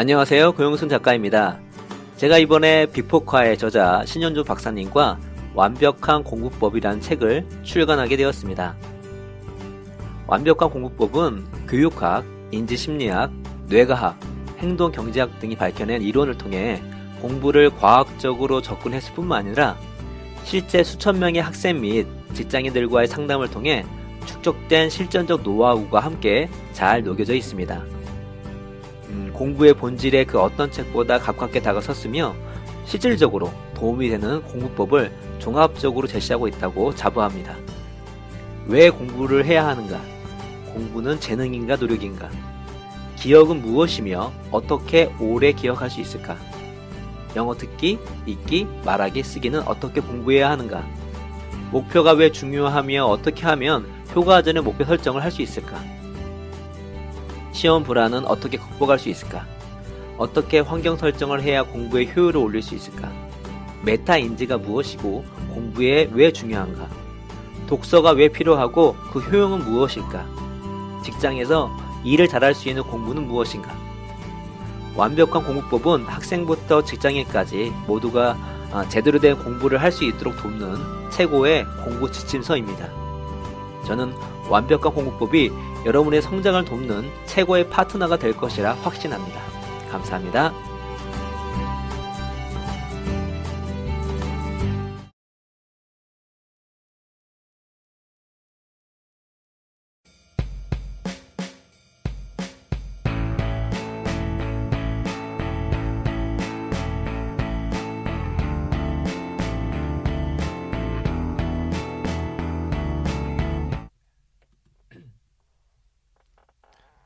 안녕하세요. 고영순 작가입니다. 제가 이번에 빅포카의 저자 신현주 박사님과 완벽한 공부법이라는 책을 출간하게 되었습니다. 완벽한 공부법은 교육학, 인지심리학, 뇌과학, 행동경제학 등이 밝혀낸 이론을 통해 공부를 과학적으로 접근했을 뿐만 아니라 실제 수천 명의 학생 및 직장인들과의 상담을 통해 축적된 실전적 노하우가 함께 잘 녹여져 있습니다. 공부의 본질에 그 어떤 책보다 가깝게 다가섰으며 실질적으로 도움이 되는 공부법을 종합적으로 제시하고 있다고 자부합니다. 왜 공부를 해야 하는가? 공부는 재능인가 노력인가? 기억은 무엇이며 어떻게 오래 기억할 수 있을까? 영어 듣기, 읽기, 말하기, 쓰기는 어떻게 공부해야 하는가? 목표가 왜 중요하며 어떻게 하면 효과적인 목표 설정을 할 수 있을까? 시험 불안은 어떻게 극복할 수 있을까? 어떻게 환경 설정을 해야 공부의 효율을 올릴 수 있을까? 메타 인지가 무엇이고 공부에 왜 중요한가? 독서가 왜 필요하고 그 효용은 무엇일까? 직장에서 일을 잘할 수 있는 공부는 무엇인가? 완벽한 공부법은 학생부터 직장인까지 모두가 제대로 된 공부를 할 수 있도록 돕는 최고의 공부 지침서입니다. 저는 완벽한 공부법이 여러분의 성장을 돕는 최고의 파트너가 될 것이라 확신합니다. 감사합니다.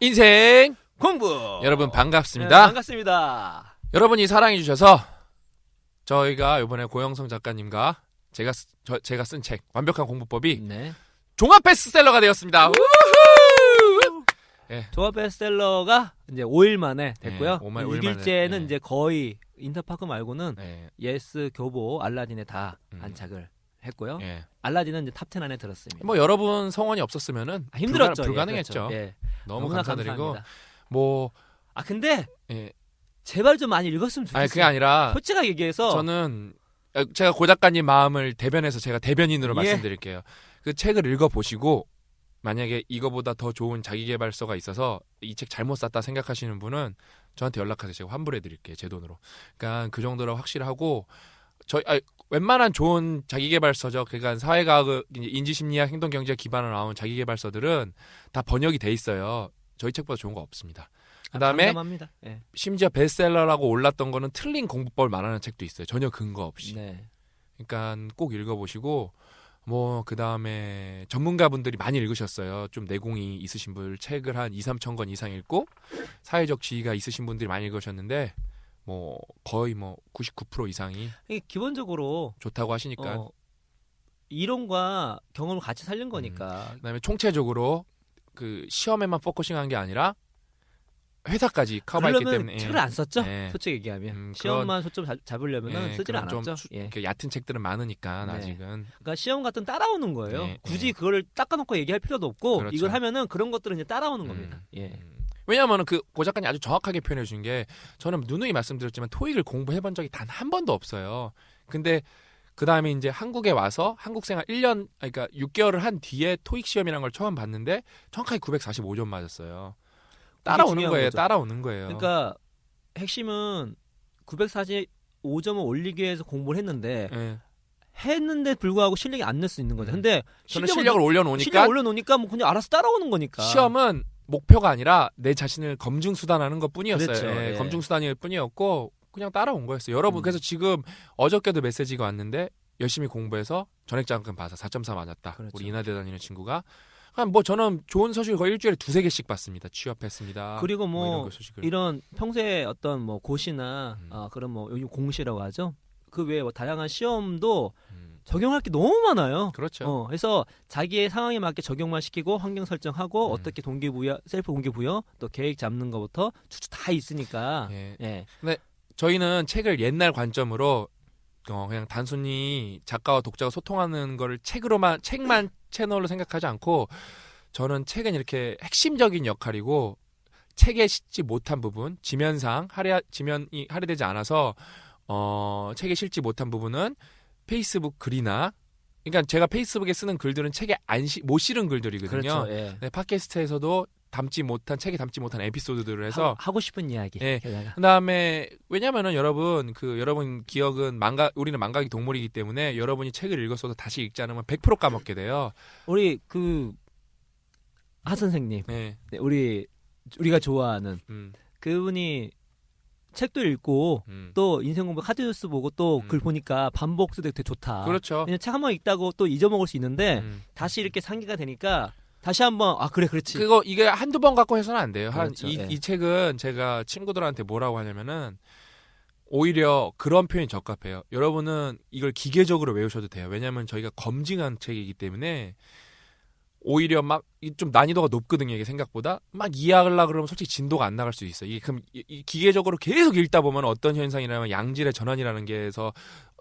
인생 공부! 여러분 반갑습니다. 네, 반갑습니다. 여러분이 사랑해주셔서 저희가 이번에 고영성 작가님과 제가 쓴 책 완벽한 공부법이 종합 베스트셀러가 되었습니다. 네. 종합 베스트셀러가 이제 5일 만에 됐고요. 6일째는 이제 거의 인터파크 말고는 예스, 교보, 알라딘에 다 안착을 했고요. 알라딘은 이제 탑10 안에 들었습니다. 뭐 여러분 성원이 없었으면은 힘들었죠. 불가능했죠. 그렇죠. 너무 감사드리고 감사합니다. 근데 제발 좀 많이 읽었으면 좋겠어요. 그게 아니라 솔직하게 얘기해서 저는 제가 고 작가님 마음을 대변해서 제가 대변인으로 말씀드릴게요. 그 책을 읽어보시고 만약에 이거보다 더 좋은 자기계발서가 있어서 이 책 잘못 샀다 생각하시는 분은 저한테 연락하세요. 제가 환불해드릴게요. 제 돈으로. 그러니까 그 정도로 확실하고 웬만한 좋은 자기계발서죠. 그러니까 사회과학, 인지심리학, 행동경제 기반으로 나온 자기계발서들은 다 번역이 돼 있어요. 저희 책보다 좋은 거 없습니다. 그다음에 심지어 베스트셀러라고 올랐던 거는 틀린 공부법을 말하는 책도 있어요. 전혀 근거 없이. 그러니까 꼭 읽어보시고 그다음에 전문가분들이 많이 읽으셨어요. 좀 내공이 있으신 분 책을 한 2-3천 권 이상 읽고 사회적 지위가 있으신 분들이 많이 읽으셨는데 거의 99% 이상이 기본적으로 좋다고 하시니까 이론과 경험을 같이 살린 거니까. 그다음에 총체적으로 그 시험에만 포커싱한 게 아니라 회사까지 커버했기 때문에 책을 안 썼죠. 솔직히 얘기하면 시험만 초점 잡으려면 쓰질 않았죠. 얕은 책들은 많으니까 아직은. 그러니까 시험 같은 따라오는 거예요. 굳이 그걸 닦아놓고 얘기할 필요도 없고 그렇죠. 이걸 하면은 그런 것들은 이제 따라오는 겁니다. 왜냐하면 고 작가님 아주 정확하게 표현해 주신 게 저는 누누이 말씀드렸지만 토익을 공부해 본 적이 단 한 번도 없어요. 근데 그 다음에 이제 한국에 와서 한국 생활 1년, 그러니까 6개월을 한 뒤에 토익 시험이라는 걸 처음 봤는데 정확하게 945점 맞았어요. 따라오는 거예요. 따라오는 거예요. 그러니까 핵심은 945점을 올리기 위해서 공부를 했는데 불구하고 실력이 안 낼 수 있는 거죠. 근데 저는 실력을 올려놓으니까 그냥 알아서 따라오는 거니까. 시험은 목표가 아니라 내 자신을 검증수단하는 것 뿐이었어요. 그렇죠. 검증수단일 뿐이었고 그냥 따라온 거였어요. 여러분 그래서 지금 어저께도 메시지가 왔는데 열심히 공부해서 전액장학금 봐서 4.4 맞았다. 그렇죠. 우리 인하대 다니는 친구가. 저는 좋은 소식을 거의 일주일에 2-3개씩 받습니다. 취업했습니다. 그리고 이런 평소에 어떤 고시나 그런 요즘 공시라고 하죠. 그 외에 다양한 시험도 적용할 게 너무 많아요. 그렇죠. 그래서 자기의 상황에 맞게 적용만 시키고 환경 설정하고 어떻게 동기부여, 셀프 동기부여, 또 계획 잡는 것부터 추측 다 있으니까. 근데 저희는 책을 옛날 관점으로 그냥 단순히 작가와 독자가 소통하는 거를 책만 채널로 생각하지 않고 저는 책은 이렇게 핵심적인 역할이고 책에 싣지 못한 부분, 지면이 할애되지 않아서 책에 실지 못한 부분은 페이스북 글이나, 그러니까 제가 페이스북에 쓰는 글들은 책에 못 실은 글들이거든요. 그렇죠. 예. 네, 팟캐스트에서도 책에 담지 못한 에피소드들을 해서 하고 싶은 이야기. 예. 게다가. 그다음에 왜냐면은 여러분 기억은 우리는 망각의 동물이기 때문에 여러분이 책을 읽었어도 다시 읽지 않으면 100% 까먹게 돼요. 우리 하 선생님, 네. 네, 우리가 좋아하는 그분이 책도 읽고 또 인생 공부 카드 뉴스 보고 또 글 보니까 반복도 되게 좋다. 그렇죠. 책 한 번 읽다고 또 잊어먹을 수 있는데 다시 이렇게 상기가 되니까 다시 한번 그래 그렇지. 이게 한두 번 갖고 해서는 안 돼요. 그렇죠. 이 책은 제가 친구들한테 뭐라고 하냐면은 오히려 그런 표현이 적합해요. 여러분은 이걸 기계적으로 외우셔도 돼요. 왜냐하면 저희가 검증한 책이기 때문에 오히려 막 좀 난이도가 높거든요. 이게 생각보다 막 이해하려고 그러면 솔직히 진도가 안 나갈 수 있어요. 이게 그럼 기계적으로 계속 읽다 보면 어떤 현상이라면 양질의 전환이라는 게에서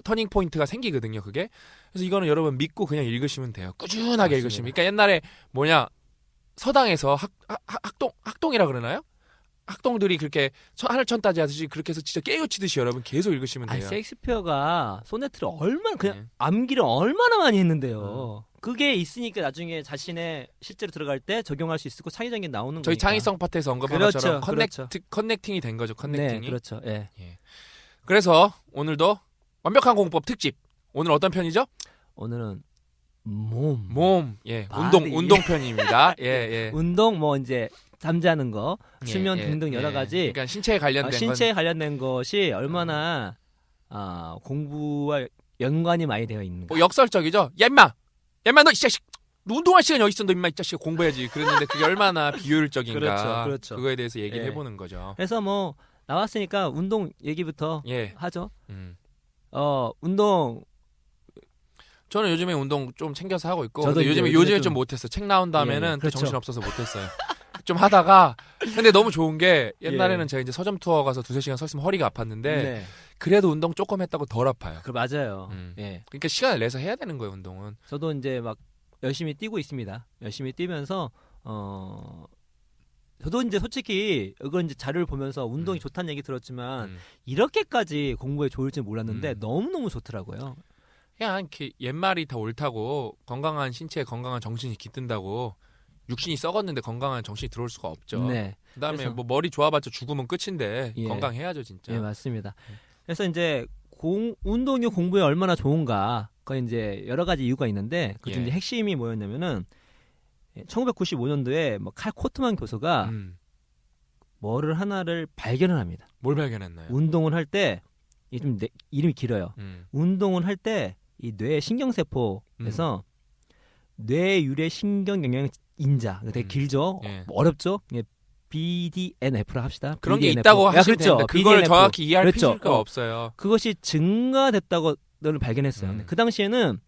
터닝 포인트가 생기거든요. 그게. 그래서 이거는 여러분 믿고 그냥 읽으시면 돼요. 꾸준하게 맞습니다. 읽으시면. 그러니까 옛날에 서당에서 학동이라 그러나요? 학동들이 그렇게 하늘천따지 하듯이 그렇게 해서 진짜 깨우치듯이 여러분 계속 읽으시면 돼요. 셰익스피어가 소네트를 얼마나 그냥 네. 암기를 얼마나 많이 했는데요. 그게 있으니까 나중에 자신의 실제로 들어갈 때 적용할 수 있고 창의적인 게 나오는 거니까. 저희 창의성 파트에서 언급한 그렇죠, 것처럼 그렇죠. 커넥팅이 된 거죠. 커넥팅이. 네, 그렇죠. 예. 그래서 오늘도 완벽한 공부법 특집. 오늘 어떤 편이죠? 오늘은 몸. 바디. 운동 편입니다. 예. 운동 이제 잠자는 거, 수면 등등 여러 가지. 그러니까 신체에 관련된 것이 얼마나 공부와 연관이 많이 되어 있는가. 뭐 역설적이죠. 야 임마 너 이 자식 운동할 시간이 어디 있어? 너 임마 이 자식 공부해야지. 그랬는데 그게 얼마나 비효율적인가. 그렇죠. 그거에 대해서 얘기를 해보는 거죠. 그래서 나왔으니까 운동 얘기부터 하죠. 운동. 저는 요즘에 운동 좀 챙겨서 하고 있고. 저도 요즘에 좀 못했어. 책 나온 다음에는 또 그렇죠. 정신 없어서 못했어요. 좀 하다가 근데 너무 좋은 게 옛날에는 제가 이제 서점 투어 가서 2-3시간 서 있으면 허리가 아팠는데 그래도 운동 조금 했다고 덜 아파요. 맞아요. 그러니까 시간을 내서 해야 되는 거예요, 운동은. 저도 이제 막 열심히 뛰고 있습니다. 열심히 뛰면서 저도 이제 솔직히 이건 이제 자료를 보면서 운동이 좋다는 얘기 들었지만 이렇게까지 공부에 좋을지 몰랐는데 너무너무 좋더라고요. 그냥 이렇게 옛말이 다 옳다고 건강한 신체에 건강한 정신이 깃든다고 육신이 썩었는데 건강한 정신이 들어올 수가 없죠. 네. 그다음에 그래서, 뭐 머리 좋아봤자 죽으면 끝인데 건강해야죠 진짜. 예, 맞습니다. 그래서 이제 운동이 공부에 얼마나 좋은가, 그건 이제 여러 가지 이유가 있는데 그 중에 핵심이 뭐였냐면은 1995년도에 칼 코트만 교수가 뭐를 하나를 발견을 합니다. 뭘 발견했나요? 운동을 할 때 좀 이름이 길어요. 운동을 할 때 이 뇌 신경세포에서 뇌유래 신경영양 인자, 되게 길죠. 어렵죠. BDNF라 합시다. 그런 BDNF. 게 있다고 하시면 되는데 그걸 BDNF. 정확히 이해할 그렇죠. 필요가 없어요. 그것이 증가됐다고 발견했어요. 근데 그 당시에는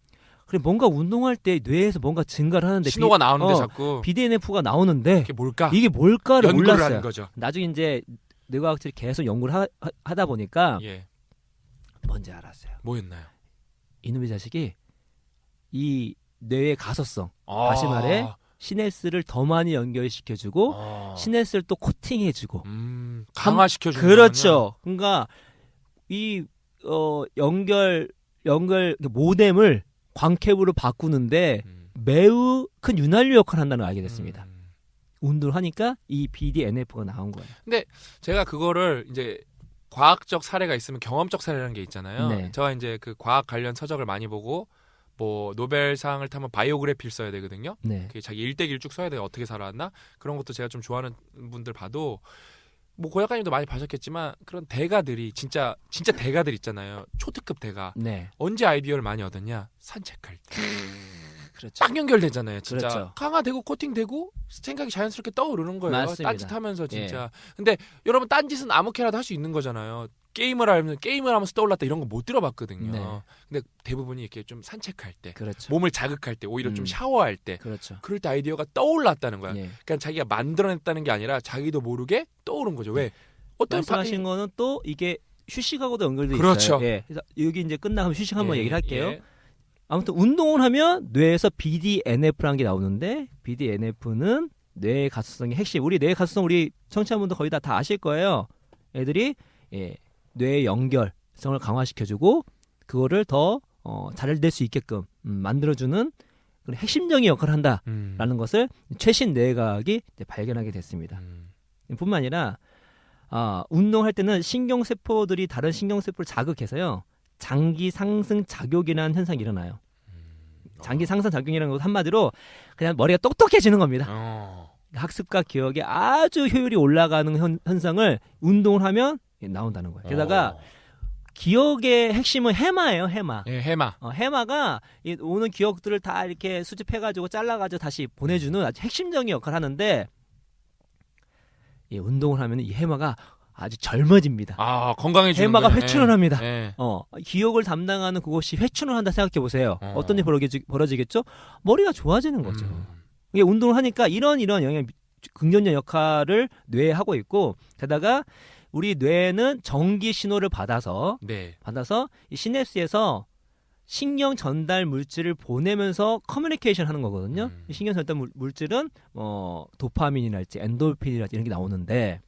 그래 뭔가 운동할 때 뇌에서 뭔가 증가를 하는데 신호가 나오는데 자꾸 BDNF가 나오는데 이게 뭘까를 연구를 몰랐어요. 하는 거죠. 나중에 이제 뇌과학자들이 계속 연구를 하다 보니까 뭔지 알았어요. 뭐였나요? 이놈의 자식이 이 뇌의 가소성, 다시 말해 시냅스를 더 많이 연결시켜주고 시냅스를 또 코팅해주고 강화시켜주는 그렇죠. 그러니까 이 연결 모뎀을 광캡으로 바꾸는데 매우 큰 윤활유 역할을 한다는 걸 알게 됐습니다. 운동을 하니까 이 BDNF가 나온 거예요. 근데 제가 그거를 이제 과학적 사례가 있으면 경험적 사례라는 게 있잖아요. 네. 제가 이제 그 과학 관련 서적을 많이 보고 뭐 노벨상을 타면 바이오그래피를 써야 되거든요. 네. 자기 일대기를 쭉 써야 돼요. 어떻게 살아왔나? 그런 것도 제가 좀 좋아하는 분들 봐도 뭐 고약가님도 많이 봐셨겠지만 그런 대가들이 진짜 대가들 있잖아요. 초특급 대가. 네. 언제 아이디어를 많이 얻었냐? 산책할 때. 그렇죠. 딱 연결되잖아요. 진짜 그렇죠. 강화되고 코팅되고 생각이 자연스럽게 떠오르는 거예요. 맞습니다. 딴짓하면서 진짜. 근데 여러분 딴짓은 아무렇게나도 할 수 있는 거잖아요. 게임을 하면서 떠올랐다 이런 거 못 들어봤거든요. 네. 근데 대부분이 이렇게 좀 산책할 때, 그렇죠. 몸을 자극할 때, 오히려 좀 샤워할 때, 그렇죠. 그럴 때 아이디어가 떠올랐다는 거야. 예. 그러니까 자기가 만들어냈다는 게 아니라 자기도 모르게 떠오른 거죠. 왜? 어떤 말씀하신 거는 또 이게 휴식하고도 연결돼 그렇죠. 있어요. 예. 그래서 여기 이제 끝나면 휴식 한번 얘기를 할게요. 예. 아무튼 운동을 하면 뇌에서 BDNF라는 게 나오는데 BDNF는 뇌의 가소성의 핵심. 우리 뇌의 가소성 우리 청취자분들 거의 다 아실 거예요. 애들이 뇌의 연결성을 강화시켜주고 그거를 더 잘 될 수 있게끔 만들어주는 그런 핵심적인 역할을 한다라는 것을 최신 뇌과학이 발견하게 됐습니다. 뿐만 아니라 운동할 때는 신경세포들이 다른 신경세포를 자극해서요. 장기 상승 작용이라는 현상이 일어나요. 장기 상승 작용이라는 것은 한마디로 그냥 머리가 똑똑해지는 겁니다. 학습과 기억에 아주 효율이 올라가는 현상을 운동을 하면 나온다는 거예요. 게다가 기억의 핵심은 해마예요. 해마. 예, 해마. 해마가 오는 기억들을 다 이렇게 수집해가지고 잘라가지고 다시 보내주는 아주 핵심적인 역할을 하는데 운동을 하면 이 해마가 아주 젊어집니다. 건강해지는 해마가 거네. 회춘을 합니다. 예. 기억을 담당하는 그것이 회춘을 한다 생각해 보세요. 어떤 일이 벌어지겠죠? 머리가 좋아지는 거죠. 이게 운동을 하니까 이런 영향, 긍정적 역할을 뇌에 하고 있고, 게다가 우리 뇌는 전기 신호를 받아서 이 시냅스에서 신경 전달 물질을 보내면서 커뮤니케이션 하는 거거든요. 이 신경 전달 물질은 도파민이랄지 엔돌핀이랄지 이런 게 나오는데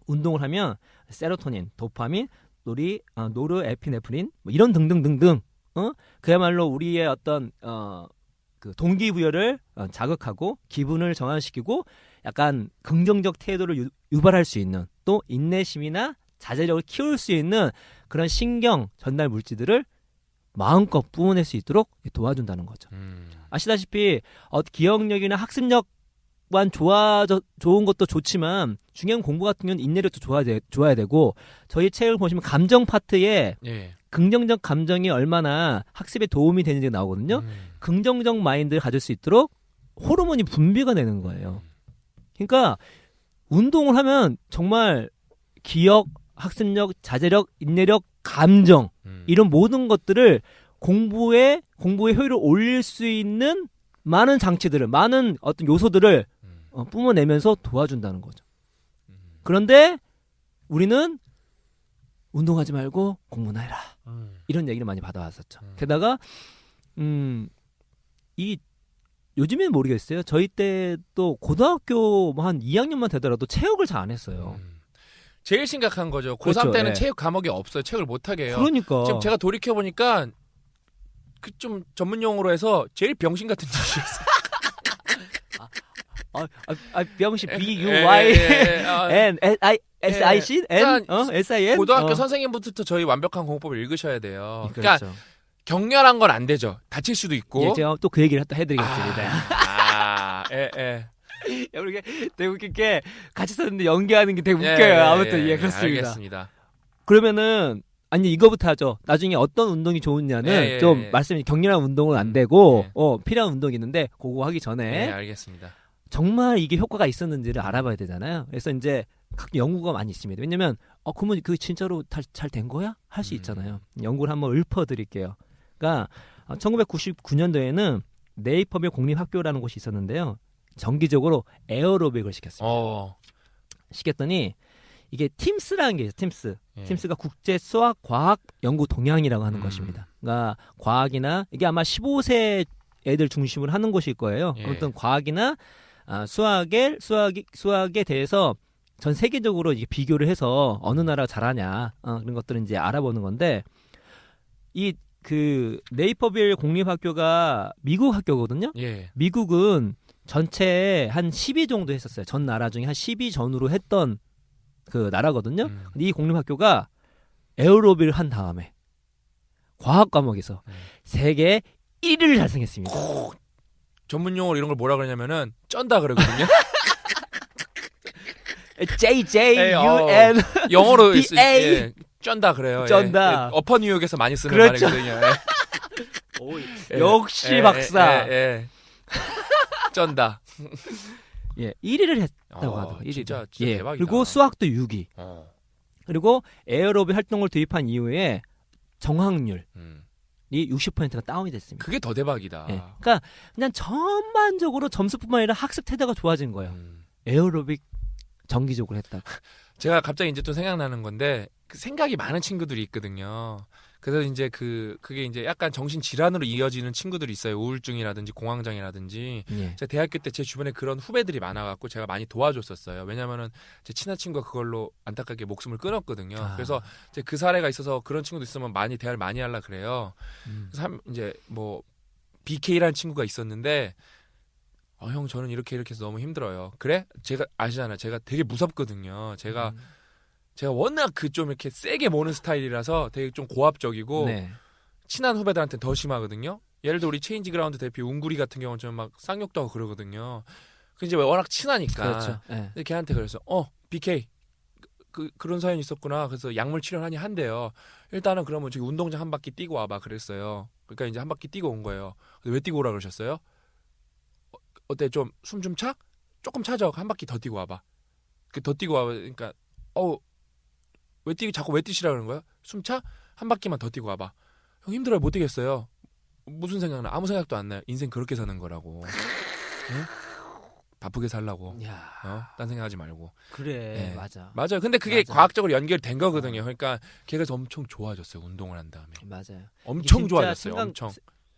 운동을 하면 세로토닌, 도파민, 노르에피네프린 뭐 이런 등등등등 그야말로 우리의 어떤 그 동기부여를 자극하고 기분을 전환시키고 약간 긍정적 태도를 유발할 수 있는 또 인내심이나 자제력을 키울 수 있는 그런 신경 전달 물질들을 마음껏 뿜어낼 수 있도록 도와준다는 거죠. 아시다시피 기억력이나 학습력만 좋은 것도 좋지만 중요한 공부 같은 경우는 인내력도 좋아야 되고 저희 책을 보시면 감정 파트에 긍정적 감정이 얼마나 학습에 도움이 되는지 나오거든요. 긍정적 마인드를 가질 수 있도록 호르몬이 분비가 되는 거예요. 그러니까 운동을 하면 정말 기억, 학습력, 자제력, 인내력, 감정 이런 모든 것들을 공부의 효율을 올릴 수 있는 많은 장치들을, 많은 어떤 요소들을 뿜어내면서 도와준다는 거죠. 그런데 우리는 운동하지 말고 공부나 해라. 이런 얘기를 많이 받아왔었죠. 게다가 요즘에는 모르겠어요. 저희 때도 고등학교 한 2학년만 되더라도 체육을 잘 안 했어요. 제일 심각한 거죠. 고3 그렇죠, 때는 체육 과목이 없어요. 체육을 못하게 해요. 그러니까. 지금 제가 돌이켜보니까 그 좀 전문 용어로 해서 제일 병신 같은 짓이었어요. 병신 B-U-Y-N-S-I-C? S-I-N? 고등학교 선생님부터 저희 완벽한 공부법을 읽으셔야 돼요. 그렇죠. 그러니까 격렬한 건 안 되죠. 다칠 수도 있고. 제가 또 그 얘기를 해드리겠습니다. 이렇게 되게 웃긴 게 같이 썼는데 연기하는 게 되게 웃겨요. 아무튼 그렇습니다. 알겠습니다. 그러면은 이거부터 하죠. 나중에 어떤 운동이 좋으냐는 좀 말씀이 격렬한 운동은 안 되고 필요한 운동이 있는데 그거 하기 전에 알겠습니다. 정말 이게 효과가 있었는지를 알아봐야 되잖아요. 그래서 이제 각 연구가 많이 있습니다. 왜냐면 그러면 그 진짜로 잘 된 거야? 할 수 있잖아요. 연구를 한번 읊어드릴게요. 그러니까 1999년도에는 네이퍼빌 공립학교라는 곳이 있었는데요. 정기적으로 에어로빅을 시켰습니다. 시켰더니 이게 팀스라는 게 있어요. 팀스가 국제 수학 과학 연구 동향이라고 하는 것입니다. 그러니까 과학이나 이게 아마 15세 애들 중심으로 하는 곳일 거예요. 아무튼 과학이나 수학에 대해서 전 세계적으로 이제 비교를 해서 어느 나라가 잘하냐 그런 것들은 이제 알아보는 건데 이 그 네이퍼빌 공립학교가 미국 학교거든요. 미국은 전체 한 10위 정도 했었어요. 전 나라 중에 한 10위 전후로 했던 그 나라거든요. 근데 이 공립학교가 에어로빅을 한 다음에 과학 과목에서 세계 1위를 달성했습니다. 전문 용어로 이런 걸 뭐라 그러냐면은 쩐다 그러거든요. JJUN 영어로 BA 쩐다 그래요. 쩐다. 어퍼 뉴욕에서 많이 쓰는 그렇죠. 말이거든요. 역시 박사. 쩐다. 1위를 했다고 하더라고요. 진짜 대박이다. 그리고 수학도 6위. 그리고 에어로빅 활동을 도입한 이후에 정확률이 60%가 다운이 됐습니다. 그게 더 대박이다. 그러니까 그냥 전반적으로 점수뿐만 아니라 학습 태도가 좋아진 거예요. 에어로빅 정기적으로 했다고. 제가 갑자기 이제 또 생각나는 건데 그 생각이 많은 친구들이 있거든요. 그래서 이제 그게 이제 약간 정신 질환으로 이어지는 친구들이 있어요. 우울증이라든지 공황장애라든지. 예. 제가 대학교 때 제 주변에 그런 후배들이 많아갖고 제가 많이 도와줬었어요. 왜냐면은 제 친한 친구가 그걸로 안타깝게 목숨을 끊었거든요. 아. 그래서 이제 그 사례가 있어서 그런 친구도 있으면 많이 대화를 많이 하려 그래요. 그래서 이제 뭐 BK라는 친구가 있었는데 형 저는 이렇게 해서 너무 힘들어요. 그래? 제가 아시잖아요. 제가 되게 무섭거든요. 제가 워낙 그 좀 이렇게 세게 모는 스타일이라서 되게 좀 고압적이고 네. 친한 후배들한테 더 심하거든요. 예를 들어 우리 체인지 그라운드 대표 웅구리 같은 경우는 좀 막 쌍욕도 하고 그러거든요. 그 이제 워낙 친하니까. 그렇죠. 예. 근데 걔한테 그래서 BK 그런 사연이 있었구나. 그래서 약물 치료하니 한대요. 일단은 그러면 저기 운동장 한 바퀴 뛰고 와봐 그랬어요. 그러니까 이제 한 바퀴 뛰고 온 거예요. 근데 왜 뛰고 오라 그러셨어요? 어때 좀 숨 좀 차? 조금 차죠. 한 바퀴 더 뛰고 와봐. 더 뛰고 와봐. 그러니까 자꾸 왜 뛰시라 그러는 거야? 숨 차? 한 바퀴만 더 뛰고 와봐. 형 힘들어요. 못 뛰겠어요. 무슨 생각나? 아무 생각도 안 나요. 인생 그렇게 사는 거라고. 응? 바쁘게 살라고. 딴 생각하지 말고. 그래. 네. 맞아. 맞아요. 근데 그게 맞아. 과학적으로 연결된 거거든요. 그러니까 걔가 그래서 엄청 좋아졌어요. 운동을 한 다음에. 맞아요. 엄청 진짜 좋아졌어요. 엄청.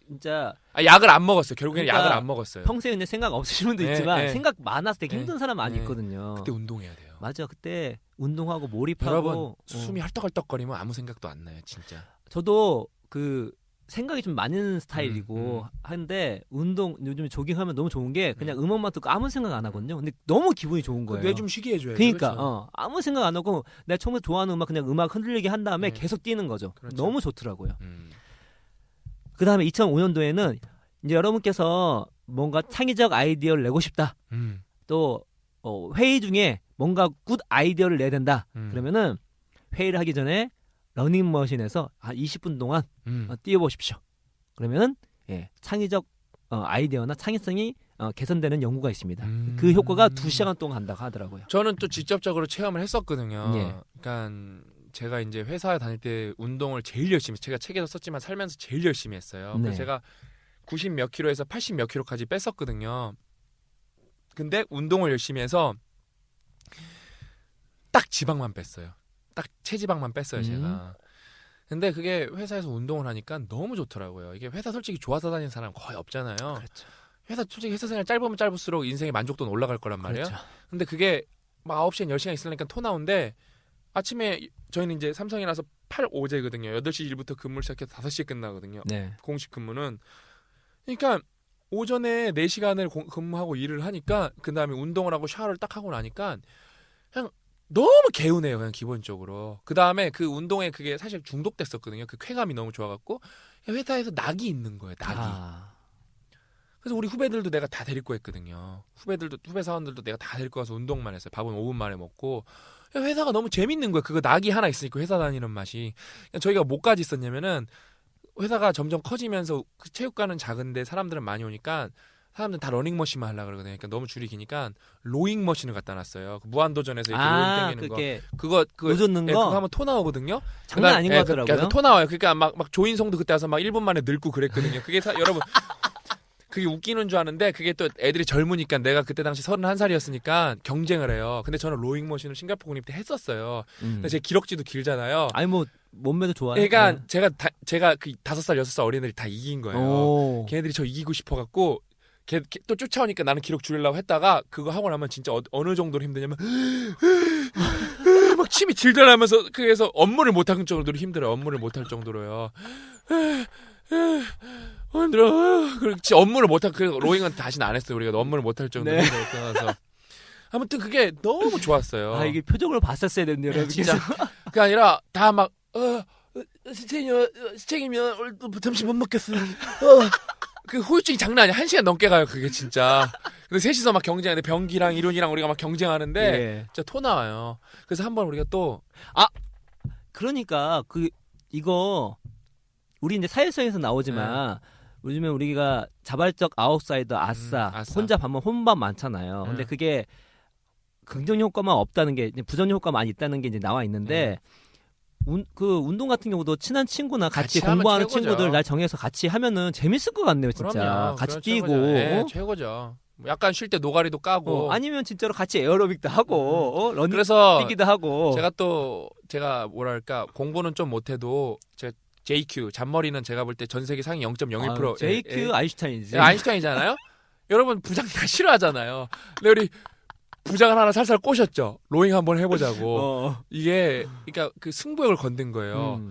진짜 약을 안 먹었어요. 결국에는 그러니까 약을 안 먹었어요. 평소에 근데 생각 없으신 분도 있지만 네. 생각 많아서 되게 네. 힘든 사람 많이 네. 있거든요. 그때 운동해야 돼요. 맞아. 그때 운동하고 몰입하고 여러분 숨이 헐떡헐떡거리면 아무 생각도 안 나요. 진짜. 저도 그 생각이 좀 많은 스타일이고 한데 운동 요즘 조깅하면 너무 좋은 게 그냥 음악만 듣고 아무 생각 안 하거든요. 근데 너무 기분이 좋은 거예요. 뇌 좀 쉬게 해줘야죠. 그러니까 그렇죠? 아무 생각 안 하고 내가 처음에 좋아하는 음악 그냥 음악 흔들리게 한 다음에 네. 계속 뛰는 거죠. 그렇죠. 너무 좋더라고요. 음. 그 다음에 2005년도에는 이제 여러분께서 뭔가 창의적 아이디어를 내고 싶다. 또 회의 중에 뭔가 굿 아이디어를 내야 된다. 그러면은 회의를 하기 전에 러닝머신에서 한 20분 동안 뛰어보십시오. 그러면은 창의적 아이디어나 창의성이 개선되는 연구가 있습니다. 그 효과가 2시간 동안 한다고 하더라고요. 저는 또 직접적으로 체험을 했었거든요. 예. 그러니까 제가 이제 회사에 다닐 때 운동을 제일 열심히 제가 책에서 썼지만 살면서 제일 열심히 했어요. 네. 그래서 제가 90 몇 킬로에서 80 몇 킬로까지 뺐었거든요. 근데 운동을 열심히 해서 딱 지방만 뺐어요. 딱 체지방만 뺐어요, 제가. 근데 그게 회사에서 운동을 하니까 너무 좋더라고요. 이게 회사 솔직히 좋아서 다니는 사람 거의 없잖아요. 그렇죠. 솔직히 회사 생활 짧으면 짧을수록 인생의 만족도는 올라갈 거란 말이에요. 그렇죠. 근데 그게 막 9시엔 10시간 있으니까 토 나온데 아침에 저희는 이제 삼성이라서 8-5제거든요. 8시 일부터 근무를 시작해서 5시에 끝나거든요. 네. 공식 근무는. 그러니까 오전에 4시간을 근무하고 일을 하니까 그 다음에 운동을 하고 샤워를 딱 하고 나니까 그냥 너무 개운해요. 그냥 기본적으로. 그 다음에 그 운동에 그게 사실 중독됐었거든요. 그 쾌감이 너무 좋아갖고 회사에서 낙이 있는 거예요. 낙이. 그래서 우리 후배들도 내가 다 데리고 했거든요. 후배 사원들도 내가 다 데리고 가서 운동만 했어요. 밥은 5분 만에 먹고. 회사가 너무 재밌는 거예요. 그거 낙이 하나 있으니까 회사 다니는 맛이. 저희가 뭐까지 있었냐면은 회사가 점점 커지면서 그 체육관은 작은데 사람들은 많이 오니까 사람들은 다 러닝머신만 하려고 그러거든요. 그러니까 너무 줄이 기니까 로잉머신을 갖다 놨어요. 그 무한도전에서 이렇게 로잉 땡기는 그게 그거 놓는 거? 그거 하면 토 나오거든요. 장난 아닌 것 같더라고요. 토 나와요. 그러니까 막 조인성도 그때 와서 막 1분 만에 늙고 그랬거든요. 그게 여러분 그게 웃기는 줄 아는데 그게 또 애들이 젊으니까 내가 그때 당시 31살이었으니까 경쟁을 해요. 근데 저는 로잉머신을 싱가포르 국립 때 했었어요. 근데 제 기럭지도 길잖아요. 아니 뭐 몸매도 좋아요. 그러니까 제가 그 5살 6살 어린애들이 다 이긴 거예요. 걔네들이 저 이기고 싶어갖고 걔 또 쫓아오니까 나는 기록 줄이려고 했다가 그거 하고 나면 진짜 어느 정도로 힘드냐면 막 침이 질질 나면서 그래서 업무를 못할 정도로 힘들어요. 업무를 못할 정도로요. 힘들어. 그렇지 업무를 못할 그 로잉은 다시는 안 했어요. 우리가 업무를 못할 정도로 힘들어서 아무튼 그게 너무 좋았어요. 이게 표정으로 봤었어야 되는데 여러분. 진짜 그게 아니라 다 막 스테이면 오늘 점심 못 먹겠어요. 그 후유증이 장난 아니야. 1시간 넘게 가요. 그게 진짜. 근데 셋이서 막 경쟁하는데 병기랑 이론이랑 우리가 막 경쟁하는데 진짜 토 나와요. 그래서 한번 우리가 또 그러니까 이거 우리 이제 사회성에서 나오지만 요즘에 우리가 자발적 아웃사이더 아싸. 혼자 밥만 혼밥 많잖아요. 근데 그게 긍정 효과만 없다는 게 부정 효과가 많이 있다는 게 이제 나와 있는데 그 운동 같은 경우도 친한 친구나 같이 공부하는 친구들 날 정해서 같이 하면은 재밌을 것 같네요, 진짜. 그럼요. 같이 뛰고. 최고죠. 약간 쉴 때 노가리도 까고. 아니면 진짜로 같이 에어로빅도 하고, 러닝 그래서 뛰기도 하고. 제가 뭐랄까 공부는 좀 못해도 제가 JQ 잔머리는 제가 볼 때 전 세계 상위 0.01%. JQ 아인슈타인이지. 아인슈타인이잖아요. 여러분 부장 다 싫어하잖아요. 근데 우리 부장을 하나 살살 꼬셨죠. 로잉 한번 해보자고. 이게 그러니까 그 승부욕을 건든 거예요.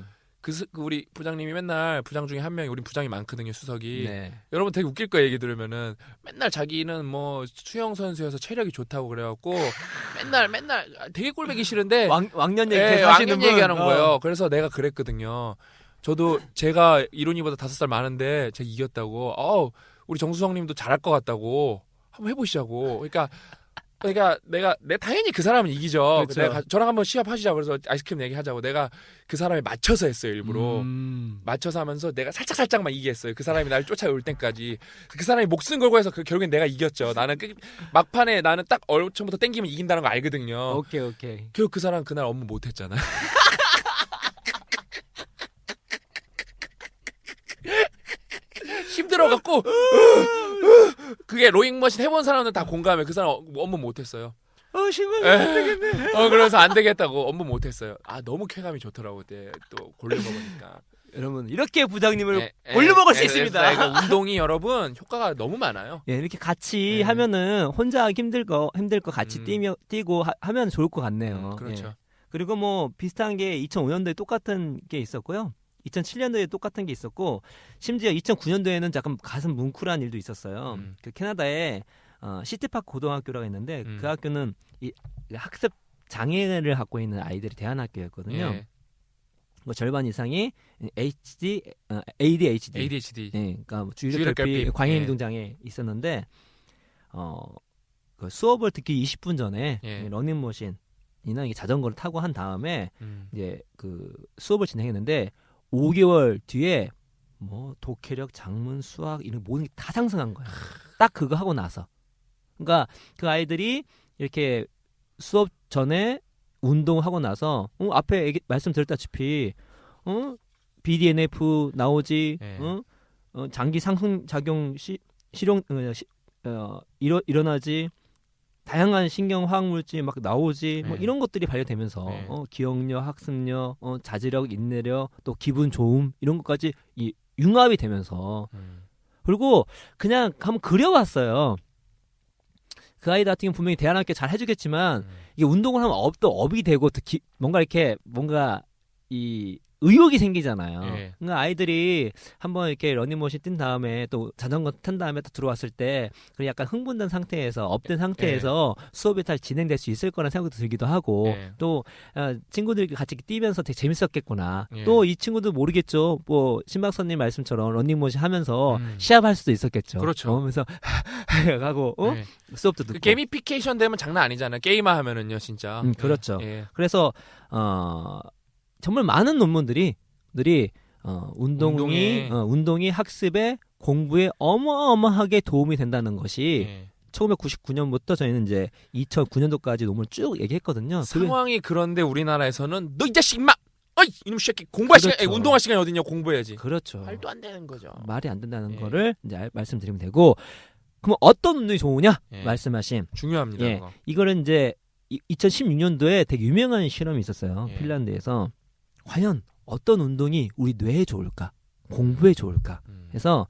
그 우리 부장님이 맨날 부장 중에 한 명이 우리 부장이 많거든요. 수석이. 네. 여러분 되게 웃길 거예요. 얘기 들으면은 맨날 자기는 뭐 수영 선수여서 체력이 좋다고 그래갖고 맨날 되게 꼴보기 싫은데 왕년 얘기 예, 하시는 왕년 분. 얘기하는 거예요. 그래서 내가 그랬거든요. 저도 제가 이론이보다 5살 많은데 제가 이겼다고. 우리 정수성님도 잘할 것 같다고. 한번 해보시자고. 그러니까 내가 당연히 그 사람은 이기죠. 그렇죠. 저랑 한번 시합하시자고 그래서 아이스크림 얘기하자고. 내가 그 사람에 맞춰서 했어요. 일부러. 맞춰서 하면서 내가 살짝만 이기겠어요. 그 사람이 나를 쫓아올 때까지. 그 사람이 목숨 걸고 해서 결국엔 내가 이겼죠. 나는 막판에 나는 딱 처음부터 땡기면 이긴다는 거 알거든요. 오케이. 결국 그 사람 그날 업무 못했잖아. 힘들어갖고 그게 로잉머신 해본 사람은 다 공감해. 그 사람 업무 못했어요. 심하게 안 되겠네. 그래서 안 되겠다고 업무 못했어요. 너무 쾌감이 좋더라고. 그때 또 골려 먹으니까. 여러분 이렇게 부장님을 골려 먹을 수 있습니다. 이거 운동이 여러분 효과가 너무 많아요. 예, 이렇게 같이 하면은 혼자 힘들 거 같이 뛰고 하면 좋을 것 같네요. 그렇죠. 예. 그리고 뭐 비슷한 게 2005년도에 똑같은 게 있었고요. 2007년도에 똑같은 게 있었고 심지어 2009년도에는 약간 가슴 뭉클한 일도 있었어요. 그 캐나다에 시티파크 고등학교라고 있는데 그 학교는 이 학습 장애를 갖고 있는 아이들이 대안학교였거든요. 예. 뭐 절반 이상이 ADHD. 예, 그러니까 주의력결핍, 광해행동 장애 있었는데 그 수업을 듣기 20분 전에 러닝머신이나 자전거를 타고 한 다음에 이제 그 수업을 진행했는데 5개월 뒤에 뭐 독해력, 작문, 수학 이런 모든 게 다 상승한 거야. 딱 그거 하고 나서. 그러니까 그 아이들이 이렇게 수업 전에 운동하고 나서 앞에 말씀드렸다시피 BDNF 나오지, 장기 상승작용 일어나지, 다양한 신경 화학 물질 막 나오지, 뭐 이런 것들이 발견되면서 기억력, 학습력, 자제력, 인내력, 또 기분 좋음 이런 것까지 융합이 되면서 그리고 그냥 한번 그려봤어요. 그 아이들 같은 경우 분명히 대안학교 잘 해주겠지만 이게 운동을 하면 업이 되고 뭔가 이 의욕이 생기잖아요. 그러니까 아이들이 한번 이렇게 러닝머신 뛴 다음에 또 자전거 탄 다음에 또 들어왔을 때 약간 흥분된 상태에서 업된 상태에서 수업이 잘 진행될 수 있을 거라는 생각도 들기도 하고 또 친구들이 같이 뛰면서 되게 재밌었겠구나. 또 이 친구도 모르겠죠. 뭐 신박사님 말씀처럼 러닝머신 하면서 시합할 수도 있었겠죠. 그렇죠. 그러면서 하고 수업도 듣고. 게이미피케이션 되면 장난 아니잖아요. 게임화 하면은요 진짜. 그렇죠. 그래서 정말 많은 논문들이 운동이 학습에 공부에 어마어마하게 도움이 된다는 것이 1999년부터 저희는 이제 2009년도까지 논문을 쭉 얘기했거든요. 상황이 그런데 우리나라에서는 너 이 자식 마! 어이 이놈 새끼 공부할 그렇죠. 시간 운동할 시간이 어딨냐 공부해야지. 그렇죠. 말도 안 되는 거죠. 말이 안 된다는 거를 이제 말씀드리면 되고 그럼 어떤 운동이 좋으냐 말씀하신 중요합니다. 이거는 이제 2016년도에 되게 유명한 실험이 있었어요. 핀란드에서 과연 어떤 운동이 우리 뇌에 좋을까, 공부에 좋을까 해서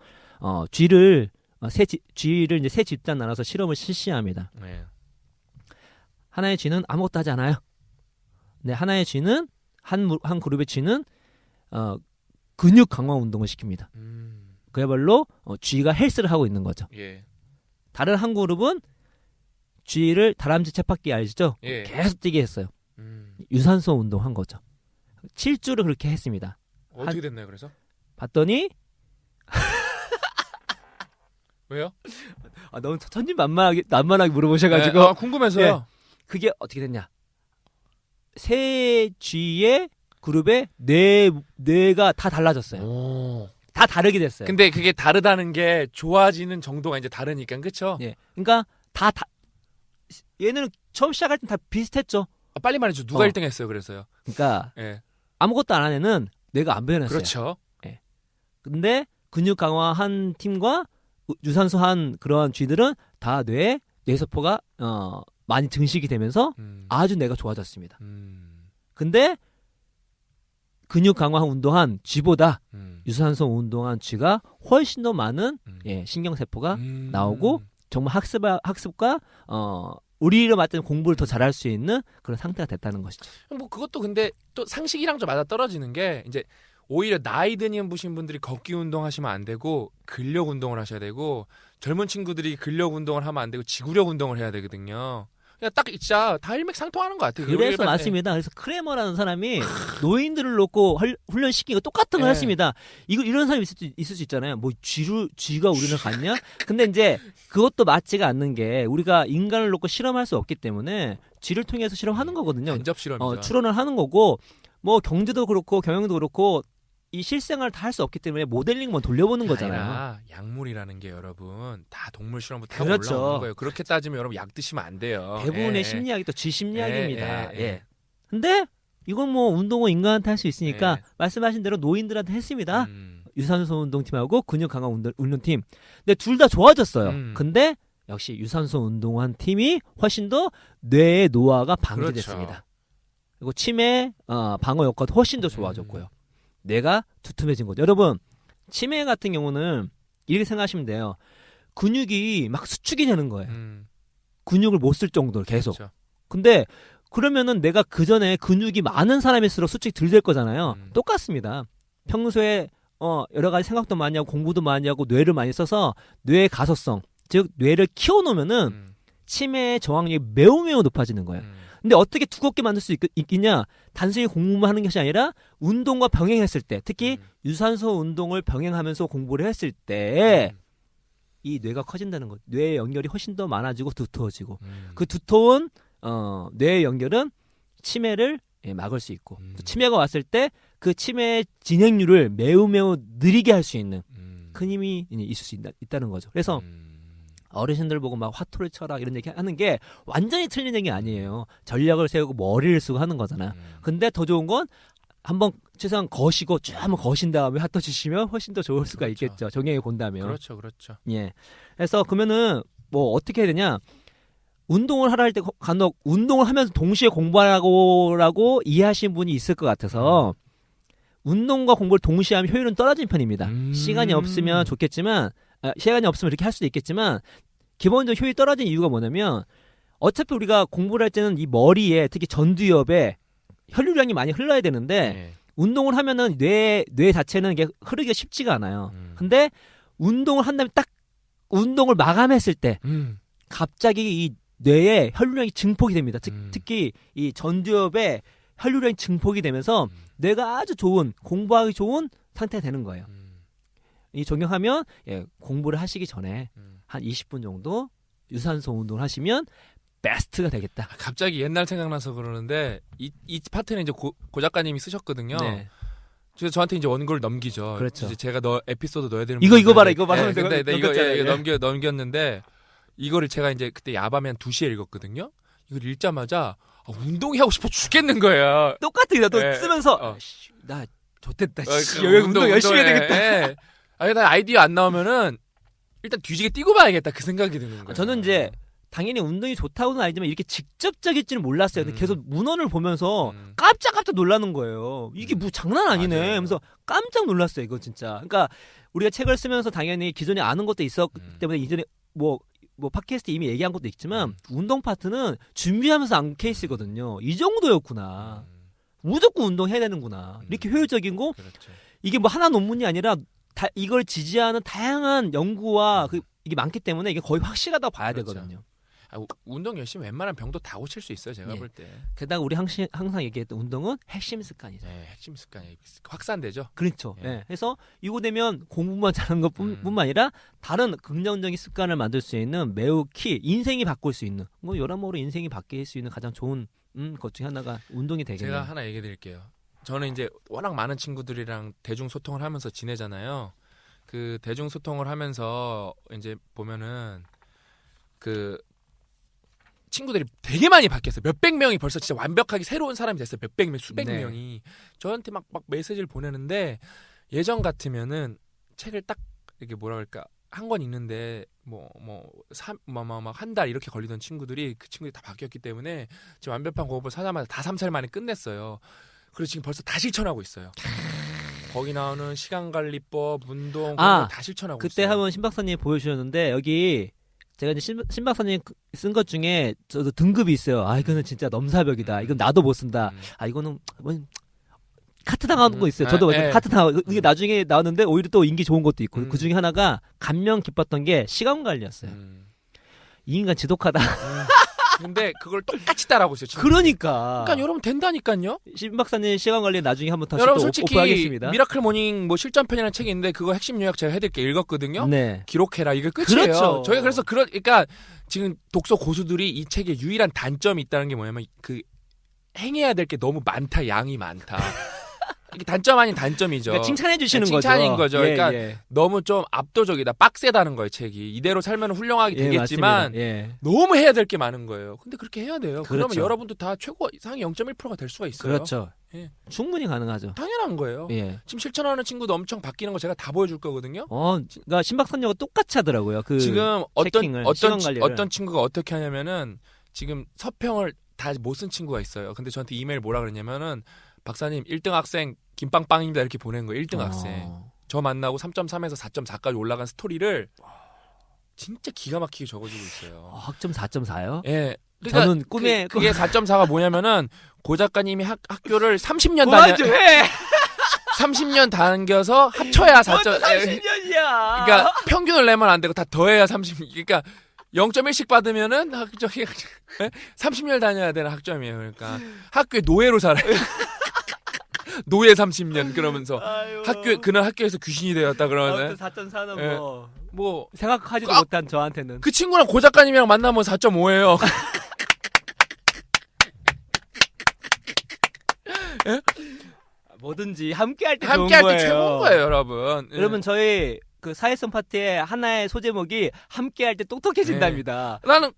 쥐를 이제 세 집단 나눠서 실험을 실시합니다. 하나의 쥐는 아무것도 하지 않아요. 네, 하나의 쥐는 한 그룹의 쥐는 근육 강화 운동을 시킵니다. 그야말로 쥐가 헬스를 하고 있는 거죠. 다른 한 그룹은 쥐를 다람쥐 쳇바퀴 알죠? 계속 뛰게 했어요. 유산소 운동한 거죠. 7주를 그렇게 했습니다. 어떻게 됐나요? 그래서 봤더니 왜요? 너무 천진난만하게 물어보셔가지고 궁금해서요. 그게 어떻게 됐냐? 세 쥐의 그룹의 뇌가 다 달라졌어요. 다 다르게 됐어요. 근데 그게 다르다는 게 좋아지는 정도가 이제 다르니까 그렇죠? 그러니까 얘는 처음 시작할 땐 다 비슷했죠. 빨리 말해줘. 누가 1등 했어요? 그래서요. 그러니까 아무것도 안 한 애는 뇌가 안 변했어요. 그렇죠. 근데 근육 강화한 팀과 유산소 한 그러한 쥐들은 다 뇌세포가 많이 증식이 되면서 아주 뇌가 좋아졌습니다. 근데 근육 강화 운동한 쥐보다 음. 유산소 운동한 쥐가 훨씬 더 많은 신경세포가 나오고 정말 학습과 우리를 맞는 공부를 더 잘할 수 있는 그런 상태가 됐다는 것이죠. 뭐 그것도 근데 또 상식이랑 좀 맞아 떨어지는 게 이제 오히려 나이 드신 분들이 걷기 운동하시면 안 되고 근력 운동을 하셔야 되고 젊은 친구들이 근력 운동을 하면 안 되고 지구력 운동을 해야 되거든요. 그냥 딱 진짜 다 일맥상통하는 것 같아요. 그래서 맞습니다. 그래서 크레머라는 사람이 노인들을 놓고 훈련시키고 똑같은 걸 했습니다. 이런 사람이 있을 수 있잖아요. 뭐 쥐가 우리를 갔냐? 근데 이제 그것도 맞지가 않는 게 우리가 인간을 놓고 실험할 수 없기 때문에 쥐를 통해서 실험하는 거거든요. 간접 실험이죠. 추론을 하는 거고 뭐 경제도 그렇고 경영도 그렇고 이 실생활을 다 할 수 없기 때문에 모델링만 돌려보는 거잖아요. 아니라 약물이라는 게 여러분 다 동물 실험부터 타고 그렇죠. 올라오는 거예요. 그렇게 따지면 여러분 약 드시면 안 돼요. 대부분의 심리학이 또 쥐심리학입니다. 예. 근데 이건 뭐 운동은 인간한테 할 수 있으니까 말씀하신 대로 노인들한테 했습니다. 유산소 운동팀하고 근육 강화 운동팀. 근데 둘 다 좋아졌어요. 근데 역시 유산소 운동한 팀이 훨씬 더 뇌의 노화가 방지됐습니다. 그렇죠. 그리고 치매 방어 효과도 훨씬 더 좋아졌고요. 뇌가 두툼해진 거죠. 여러분 치매 같은 경우는 이렇게 생각하시면 돼요. 근육이 막 수축이 되는 거예요. 근육을 못 쓸 정도로 계속. 그렇죠. 근데 그러면은 내가 그 전에 근육이 많은 사람일수록 수축이 덜 될 거잖아요. 똑같습니다. 평소에 여러 가지 생각도 많이 하고 공부도 많이 하고 뇌를 많이 써서 뇌의 가소성, 즉 뇌를 키워놓으면은 치매의 저항력이 매우 높아지는 거예요. 근데 어떻게 두껍게 만들 수 있겠냐? 단순히 공부만 하는 것이 아니라 운동과 병행했을 때, 특히 유산소 운동을 병행하면서 공부를 했을 때 이 뇌가 커진다는 것. 뇌의 연결이 훨씬 더 많아지고 두터워지고 그 두터운 뇌의 연결은 치매를 막을 수 있고 또 치매가 왔을 때 그 치매의 진행률을 매우 느리게 할 수 있는 큰 힘이 있을 수 있다는 거죠. 그래서 어르신들 보고 막 화투를 쳐라 이런 얘기 하는 게 완전히 틀린 얘기 아니에요. 전략을 세우고 머리를 쓰고 하는 거잖아. 근데 더 좋은 건 한번 최소한 거시고 쭉 한번 거신 다음에 화투 치시면 훨씬 더 좋을 수가 그렇죠. 있겠죠. 정형이 본다면. 그렇죠. 예. 그래서 그러면은 뭐 어떻게 해야 되냐? 운동을 하라 할 때 간혹 운동을 하면서 동시에 공부하라고 이해하시는 분이 있을 것 같아서 운동과 공부를 동시에 하면 효율은 떨어지는 편입니다. 시간이 없으면 좋겠지만 시간이 없으면 이렇게 할 수도 있겠지만 기본적으로 효율이 떨어진 이유가 뭐냐면 어차피 우리가 공부를 할 때는 이 머리에 특히 전두엽에 혈류량이 많이 흘러야 되는데 운동을 하면은 뇌 자체는 이게 흐르기가 쉽지가 않아요. 근데 운동을 한 다음에 딱 운동을 마감했을 때 갑자기 이 뇌에 혈류량이 증폭이 됩니다. 특히 이 전두엽에 혈류량이 증폭이 되면서 뇌가 아주 좋은 공부하기 좋은 상태가 되는 거예요. 이 적용하면 공부를 하시기 전에 한 20분 정도 유산소 운동을 하시면 베스트가 되겠다. 갑자기 옛날 생각나서 그러는데 이 파트는 이제 고 작가님이 쓰셨거든요. 네. 그래서 저한테 이제 원고를 넘기죠. 그렇죠. 이제 제가 에피소드 넣어야 되는 이거 봐라. 근데 이거 넘겼는데 이거를 제가 이제 그때 야밤에 한 2시에 읽었거든요. 이걸 읽자마자 운동이 하고 싶어 죽겠는 거예요. 똑같아. 나도 쓰면서 나 좋댔다. 운동 열심히 해야 되겠다. 나 아이디어 안 나오면은 일단 뒤지게 뛰고 봐야겠다 그 생각이 드는 거예요. 저는 이제 당연히 운동이 좋다고는 알지만 이렇게 직접적일지는 몰랐어요. 근데 계속 문헌을 보면서 깜짝 놀라는 거예요. 이게 뭐 장난 아니네. 맞아요. 하면서 깜짝 놀랐어요. 이거 진짜. 그러니까 우리가 책을 쓰면서 당연히 기존에 아는 것도 있었기 때문에 이전에 뭐 팟캐스트 이미 얘기한 것도 있지만 운동 파트는 준비하면서 안 케이스거든요. 이 정도였구나. 무조건 운동해야 되는구나. 이렇게 효율적인 거. 그렇죠. 이게 뭐 하나 논문이 아니라 이걸 지지하는 다양한 연구와 이게 많기 때문에 이게 거의 확실하다고 봐야 그렇죠. 되거든요. 운동 열심히 웬만한 병도 다 고칠 수 있어요. 제가 볼 때. 게다가 우리 항상 얘기했던 운동은 핵심 습관이죠. 네, 핵심 습관이 확산되죠. 그렇죠. 네. 그래서 이거 되면 공부만 잘하는 것뿐만 아니라 다른 긍정적인 습관을 만들 수 있는 매우 인생이 바꿀 수 있는 뭐 여러모로 인생이 바뀔 수 있는 가장 좋은 것 중에 하나가 운동이 되겠네요. 제가 하나 얘기 드릴게요. 저는 이제 워낙 많은 친구들이랑 대중 소통을 하면서 지내잖아요. 그 대중 소통을 하면서 이제 보면은 그 친구들이 되게 많이 바뀌었어요. 몇백 명이 벌써 진짜 완벽하게 새로운 사람이 됐어요. 몇백 명, 수백 명이 저한테 막 메시지를 보내는데 예전 같으면은 책을 딱 이렇게 뭐라 그럴까 한 권 읽는데 한 달 이렇게 걸리던 친구들이 그 친구들이 다 바뀌었기 때문에 지금 완벽한 공부를 사자마자 다 3살 만에 끝냈어요. 그리고 지금 벌써 다 실천하고 있어요. 거기 나오는 시간관리법, 운동 아, 다 실천하고 그때 있어요. 한번 신 박사님 보여주셨는데 여기 제가 이제 신 박사님 쓴 것 중에 저도 등급이 있어요. 아 이거는 진짜 넘사벽이다. 이건 나도 못 쓴다. 아 이거는 뭐 카트 당하는 거 있어요. 저도 예. 카트 당하고 이게 나중에 나왔는데 오히려 또 인기 좋은 것도 있고 그 중에 하나가 감명 깊었던 게 시간 관리였어요. 이 인간 지독하다. 근데 그걸 똑같이 따라하고 있어요. 지금. 그러니까 여러분 된다니까요. 신 박사님 시간 관리 나중에 한번 다시 여러분 또 솔직히 오프하겠습니다. 미라클 모닝 뭐 실전편이라는 책이 있는데 그거 핵심 요약 제가 해드릴게 읽었거든요. 네. 기록해라 이게 끝이에요. 그렇죠. 저희가 그래서 그러니까 지금 독서 고수들이 이 책의 유일한 단점이 있다는 게 뭐냐면 그 행해야 될 게 너무 많다, 양이 많다. 이게 단점 아닌 단점이죠. 그러니까 칭찬해 주시는 거죠. 칭찬인 거죠. 예, 그러니까 예. 너무 좀 압도적이다, 빡세다는 거예요 책이. 이대로 살면 훌륭하게 예, 되겠지만 맞습니다. 예. 너무 해야 될 게 많은 거예요. 근데 그렇게 해야 돼요. 그러면 그렇죠. 여러분도 다 최고 상위 0.1%가 될 수가 있어요. 그렇죠. 예. 충분히 가능하죠. 당연한 거예요. 예. 지금 실천하는 친구도 엄청 바뀌는 거 제가 다 보여줄 거거든요. 그러니까 신 박사님과 똑같이 하더라고요. 그 지금 체킹을, 시간 관리를. 어떤 친구가 어떻게 하냐면은 지금 서평을 다 못 쓴 친구가 있어요. 근데 저한테 이메일 뭐라 그랬냐면은 박사님 1등 학생 김빵빵입니다 이렇게 보낸 거예요. 1등 학생. 저 만나고 3.3에서 4.4까지 올라간 스토리를 진짜 기가 막히게 적어주고 있어요. 학점 4.4요? 예. 그러니까 저는 꿈에 그게 4.4가 뭐냐면은 고 작가님이 학교를 30년 해. 30년 다녀서 합쳐야 4점. 30년이야. 그러니까 평균을 내면 안 되고 다 더해야 30. 그러니까 0.1씩 받으면은 30년 다녀야 되는 학점이에요. 그러니까 학교에 노예로 살아요. 노예 30년 그러면서 그는 학교에서 귀신이 되었다 그러면 4.4는 예. 뭐 생각하지도 꽉- 못한 저한테는 그 친구랑 고 작가님이랑 만나면 4.5예요. 뭐든지 함께 할 때 함께 할 때 최고인 거예요, 여러분. 예. 여러분 저희 그 사회성 파티의 하나의 소제목이 함께 할 때 똑똑해진답니다. 나는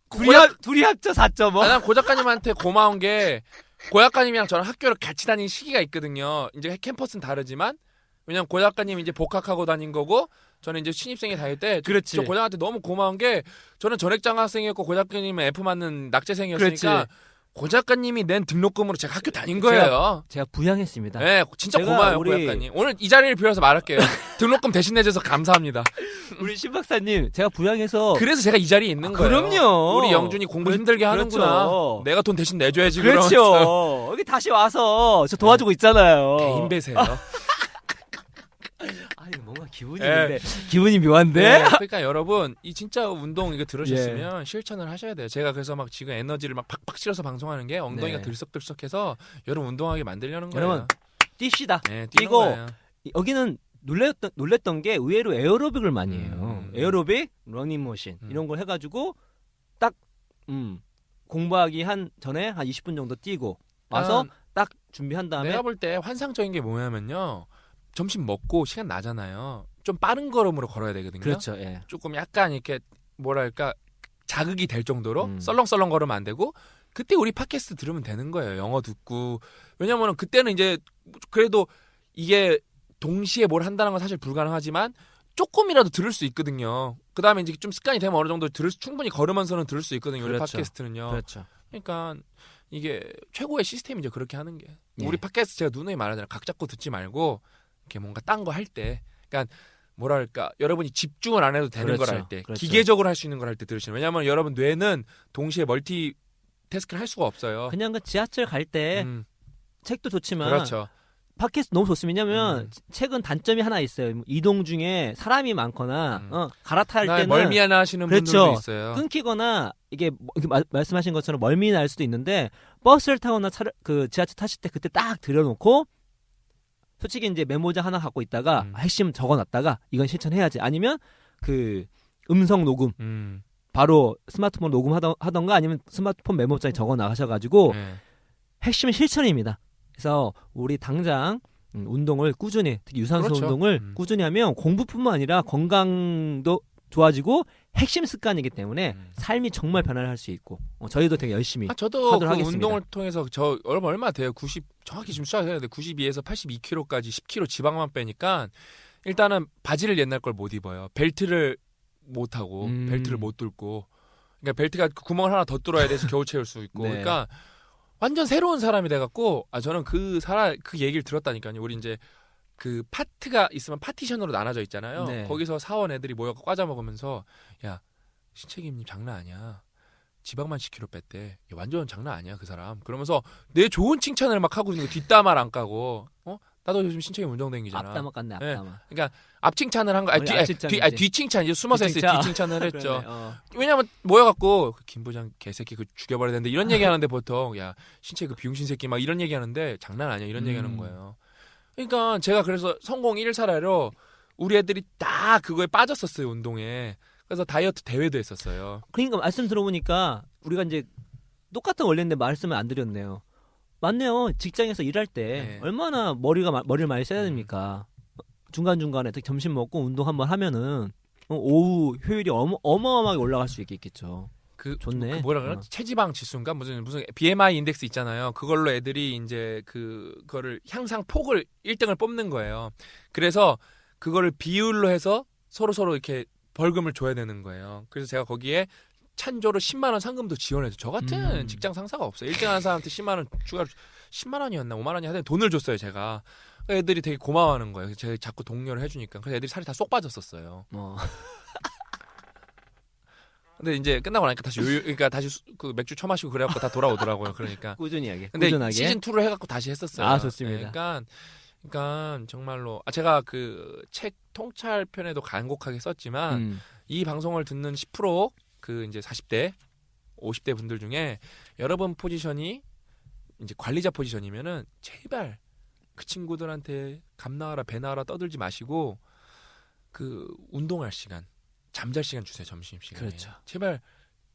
둘이 합쳐 4.5. 난 고 작가님한테 고마운 게 고 작가님이랑 저랑 학교를 같이 다닌 시기가 있거든요. 이제 캠퍼스는 다르지만 왜냐면 고 작가님 이제 복학하고 다닌 거고 저는 이제 신입생이 다닐 때 그렇지. 저 고장한테 너무 고마운 게 저는 전액장 학생이었고 고 작가님은 F 맞는 낙제생이었으니까 그렇지. 고 작가님이 낸 등록금으로 제가 학교 다닌 거예요. 제가 부양했습니다. 네, 진짜 제가 고마워요, 우리- 고 작가님. 오늘 이 자리를 빌어서 말할게요. 등록금 대신 내줘서 감사합니다. 우리 신 박사님 제가 부양해서 그래서 제가 이 자리에 있는 거예요. 그럼요. 우리 영준이 공부 힘들게 하는구나. 그렇죠. 내가 돈 대신 내줘야지. 그러면서. 그렇죠. 여기 다시 와서 저 도와주고 있잖아요. 개인 배세요. 아니 뭔가 기분이 예. 근데 기분이 묘한데. 네, 그러니까 여러분 이 진짜 운동 이거 들으셨으면 실천을 하셔야 돼요. 제가 그래서 막 지금 에너지를 막 팍팍 실어서 방송하는 게 엉덩이가 네. 들썩들썩해서 여러분 운동하게 만들려는 거예요. 여러분 뜁시다. 네, 뛰고 거예요. 여기는 놀랬던 게 의외로 에어로빅을 많이 해요. 에어로빅, 러닝머신 이런 걸 해가지고 딱 공부하기 전에 한 20분 정도 뛰고 와서 딱 준비한 다음에 내가 볼 때 환상적인 게 뭐냐면요. 점심 먹고 시간 나잖아요. 좀 빠른 걸음으로 걸어야 되거든요. 그렇죠. 예. 조금 약간 이렇게 뭐랄까 자극이 될 정도로 썰렁썰렁 걸으면 안 되고 그때 우리 팟캐스트 들으면 되는 거예요. 영어 듣고. 왜냐면은 그때는 이제 그래도 이게 동시에 뭘 한다는 건 사실 불가능하지만 조금이라도 들을 수 있거든요. 그다음에 이제 좀 습관이 되면 어느 정도 충분히 걸으면서는 들을 수 있거든요. 우리 그렇죠. 팟캐스트는요. 그렇죠. 그러니까 이게 최고의 시스템이죠. 그렇게 하는 게. 예. 우리 팟캐스트 제가 누누이 말하잖아요. 각 잡고 듣지 말고 이렇게 뭔가 딴 거 할 때 그러니까 뭐랄까 여러분이 집중을 안 해도 되는 그렇죠. 걸 할 때 그렇죠. 기계적으로 할 수 있는 걸 할 때 들으시는 왜냐하면 여러분 뇌는 동시에 멀티 태스크를 할 수가 없어요. 그냥 그 지하철 갈 때 책도 좋지만 그렇죠. 팟캐스트 너무 좋습니다. 왜냐면 책은 단점이 하나 있어요. 이동 중에 사람이 많거나 갈아탈 때는 멀미하나 하시는 그렇죠. 분들도 있어요. 끊기거나 이게 말씀하신 것처럼 멀미 날 수도 있는데 버스를 타거나 그 지하철 타실 때 그때 딱 들여놓고 솔직히 이제 메모장 하나 갖고 있다가 핵심 적어놨다가 이건 실천해야지 아니면 그 음성 녹음 바로 스마트폰 녹음하던가 아니면 스마트폰 메모장에 적어 나가셔가지고 핵심은 실천입니다. 그래서 우리 당장 운동을 꾸준히 특히 유산소 그렇죠. 운동을 꾸준히 하면 공부뿐만 아니라 건강도 좋아지고 핵심 습관이기 때문에 삶이 정말 변화를 할 수 있고 저희도 되게 열심히 저도 하도록 그 하겠습니다. 운동을 통해서 저 여러분 얼마 돼요? 90 정확히 지금 수학해야 돼. 92에서 82kg까지 10kg 지방만 빼니까 일단은 바지를 옛날 걸 못 입어요. 벨트를 못 하고 벨트를 못 뚫고 그러니까 벨트가 구멍을 하나 더 뚫어야 돼서 겨우 채울 수 있고 네. 그러니까 완전 새로운 사람이 돼갖고 저는 그 얘기를 들었다니까요. 우리 이제 그 파트가 있으면 파티션으로 나눠져 있잖아요. 네. 거기서 사원 애들이 모여서 과자 먹으면서 야 신책임님 장난 아니야. 지방만 10kg 뺐대. 야, 완전 장난 아니야 그 사람. 그러면서 내 좋은 칭찬을 막 하고 있는 거 뒷담화를 안 까고 나도 요즘 신책임 운동댕기잖아. 앞담화 깠네 앞담화. 그러니까 앞 칭찬을 한 거, 뒤 칭찬 이제 숨어서 했어요. 뒤 칭찬을 했죠. 왜냐면 모여갖고 김 부장 개새끼 그 죽여버려야 되는데 이런 얘기하는데 보통 야 신체 그 비용신 새끼 막 이런 얘기하는데 장난 아니야 이런 얘기하는 거예요. 그러니까 제가 그래서 성공 1사례로 우리 애들이 다 그거에 빠졌었어요 운동에. 그래서 다이어트 대회도 했었어요. 그러니까 말씀 들어보니까 우리가 이제 똑같은 원리인데 말씀을 안 드렸네요. 맞네요. 직장에서 일할 때 얼마나 머리를 많이 써야 됩니까? 중간중간에 특히 점심 먹고 운동 한번 하면은 오후 효율이 어마어마하게 올라갈 수 있겠죠. 좋네. 뭐라 그러나? 체지방 지수인가 무슨 BMI 인덱스 있잖아요. 그걸로 애들이 이제 그거를 향상 폭을 1등을 뽑는 거예요. 그래서 그거를 비율로 해서 서로 이렇게 벌금을 줘야 되는 거예요. 그래서 제가 거기에 찬조로 10만 원 상금도 지원해서 저 같은 직장 상사가 없어요. 1등 하는 사람한테 10만 원 추가로 10만 원이었나 5만 원이 하여튼 돈을 줬어요, 제가. 애들이 되게 고마워하는 거예요. 제가 자꾸 독려를 해주니까. 그래서 애들이 살이 다 쏙 빠졌었어요. 근데 이제 끝나고 나니까 다시 그 맥주 처마시고 그래갖고 다 돌아오더라고요. 그러니까 꾸준히 하게. 근데 꾸준하게. 시즌 2를 해갖고 다시 했었어요. 아 좋습니다. 그러니까 정말로 제가 그 책 통찰 편에도 간곡하게 썼지만 이 방송을 듣는 10% 그 이제 40대, 50대 분들 중에 여러분 포지션이 이제 관리자 포지션이면은 제발 그 친구들한테 감 나와라 배 나와라 떠들지 마시고 그 운동할 시간, 잠잘 시간 주세요. 점심 시간에. 그렇죠. 제발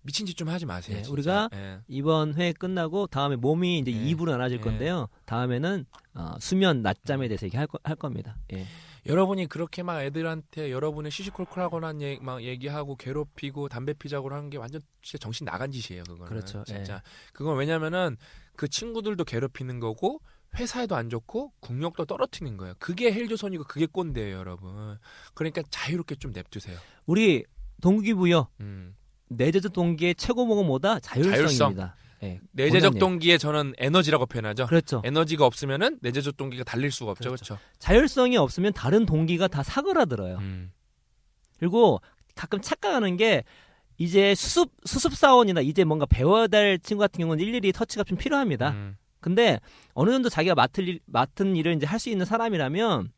미친 짓 좀 하지 마세요. 네, 진짜. 우리가 네. 이번 회 끝나고 다음에 몸이 이제 2부로 나눠질 건데요. 다음에는 수면 낮잠에 대해서 얘기할 겁니다. 예. 여러분이 그렇게 막 애들한테 여러분의 시시콜콜하거나 막 얘기하고 괴롭히고 담배 피자고 하는 게 완전 진짜 정신 나간 짓이에요. 그거는. 그렇죠. 진짜. 예. 그건 왜냐면은 그 친구들도 괴롭히는 거고 회사에도 안 좋고 국력도 떨어뜨리는 거예요. 그게 헬조선이고 그게 꼰대예요, 여러분. 그러니까 자유롭게 좀 냅두세요. 우리 동기부여 내재적 동기의 최고 모가 뭐다? 자율성입니다. 네, 내재적 동기에 저는 에너지라고 표현하죠. 그렇죠. 에너지가 없으면은 내재적 동기가 달릴 수가 없죠. 그렇죠. 자율성이 없으면 다른 동기가 다 사그라들어요. 그리고 가끔 착각하는 게 이제 수습사원이나 이제 뭔가 배워야 될 친구 같은 경우는 일일이 터치가 좀 필요합니다. 근데 어느 정도 자기가 맡은 일을 이제 할 수 있는 사람이라면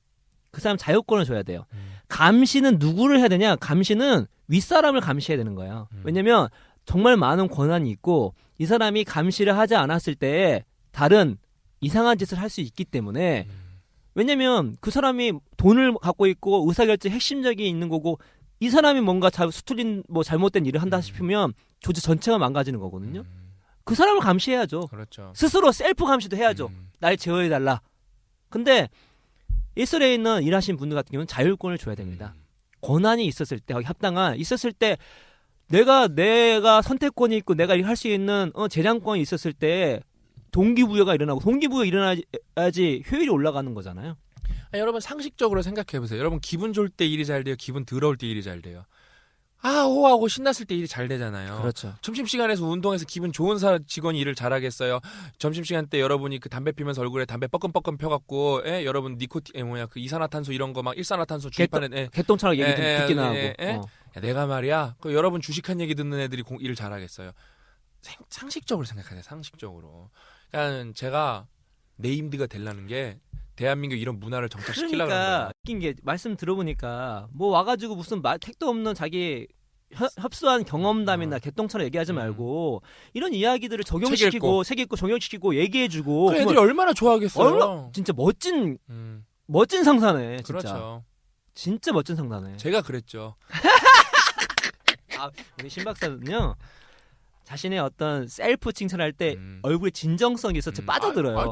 그 사람 자유권을 줘야 돼요. 감시는 누구를 해야 되냐? 감시는 윗사람을 감시해야 되는 거예요. 왜냐면 정말 많은 권한이 있고 이 사람이 감시를 하지 않았을 때 다른 이상한 짓을 할 수 있기 때문에 왜냐면 그 사람이 돈을 갖고 있고 의사결정 핵심적이 있는 거고 이 사람이 뭔가 수틀린 뭐 잘못된 일을 한다 싶으면 조직 전체가 망가지는 거거든요. 그 사람을 감시해야죠. 그렇죠. 스스로 셀프 감시도 해야죠. 날 제어해달라. 근데 일선에 있는 일하시는 분들 같은 경우는 자율권을 줘야 됩니다. 권한이 있었을 때, 합당한 있었을 때 내가 선택권이 있고 내가 할 수 있는 재량권이 있었을 때 동기부여가 일어나고 동기부여 일어나야지 효율이 올라가는 거잖아요. 여러분 상식적으로 생각해보세요. 여러분 기분 좋을 때 일이 잘 돼요? 기분 더러울 때 일이 잘 돼요? 호하고 신났을 때 일이 잘 되잖아요. 그렇죠. 점심시간에서 운동해서 기분 좋은 직원이 일을 잘하겠어요? 점심시간 때 여러분이 그 담배 피면서 얼굴에 담배 뻐끔뻐끔 펴갖고 여러분 그 이산화탄소 이런 거 막 일산화탄소 주입하는 개똥처럼 얘기 듣기나 하고 야, 내가 말이야 그 여러분 주식한 얘기 듣는 애들이 일을 잘하겠어요? 상식적으로 생각하세요. 상식적으로. 그러니까 제가 네임드가 되려는 게 대한민국 이런 문화를 정착시키려고 하는 거야. 웃긴 게 말씀 들어보니까 뭐 와가지고 무슨 택도 없는 자기 협소한 경험담이나 개똥처럼 얘기하지 말고 이런 이야기들을 적용시키고 책 읽고 적용시키고 얘기해주고 그 애들이 얼마나 좋아하겠어요. 진짜 멋진 상사네. 진짜. 그렇죠. 진짜 멋진 상사네. 제가 그랬죠. 우리 신 박사는요. 자신의 어떤 셀프 칭찬할 때 얼굴에 진정성이 있어서 빠져들어요.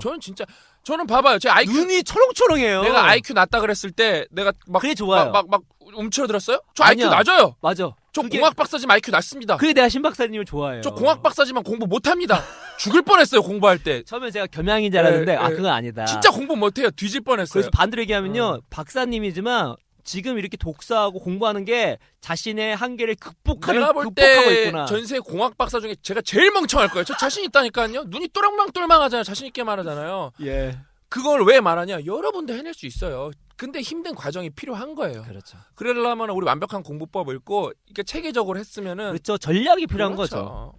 저는 봐봐요. 제 IQ 눈이 초롱초롱해요. 내가 IQ 낮다 그랬을 때 내가 그게 좋아요. 막 움츠러들었어요? 저 아니야. IQ 낮아요. 맞아. 저 공학 박사지만 IQ 낮습니다. 그게 내가 신 박사님을 좋아해요. 저 공학 박사지만 공부 못합니다. 죽을 뻔했어요 공부할 때. 처음에 제가 겸양인 줄 알았는데 그건 아니다. 진짜 공부 못해요. 뒤질 뻔했어요. 그래서 반대로 얘기하면요. 박사님이지만 지금 이렇게 독서하고 공부하는 게 자신의 한계를 내가 볼 극복하고 때 있구나. 전세 공학 박사 중에 제가 제일 멍청할 거예요. 저 자신 있다니까요. 눈이 또랑망똘망하잖아요. 자신 있게 말하잖아요. 예. 그걸 왜 말하냐? 여러분도 해낼 수 있어요. 근데 힘든 과정이 필요한 거예요. 그렇죠. 그러려면 우리 완벽한 공부법 읽고 이게 체계적으로 했으면은 그렇죠. 전략이 필요한 그렇죠. 거죠.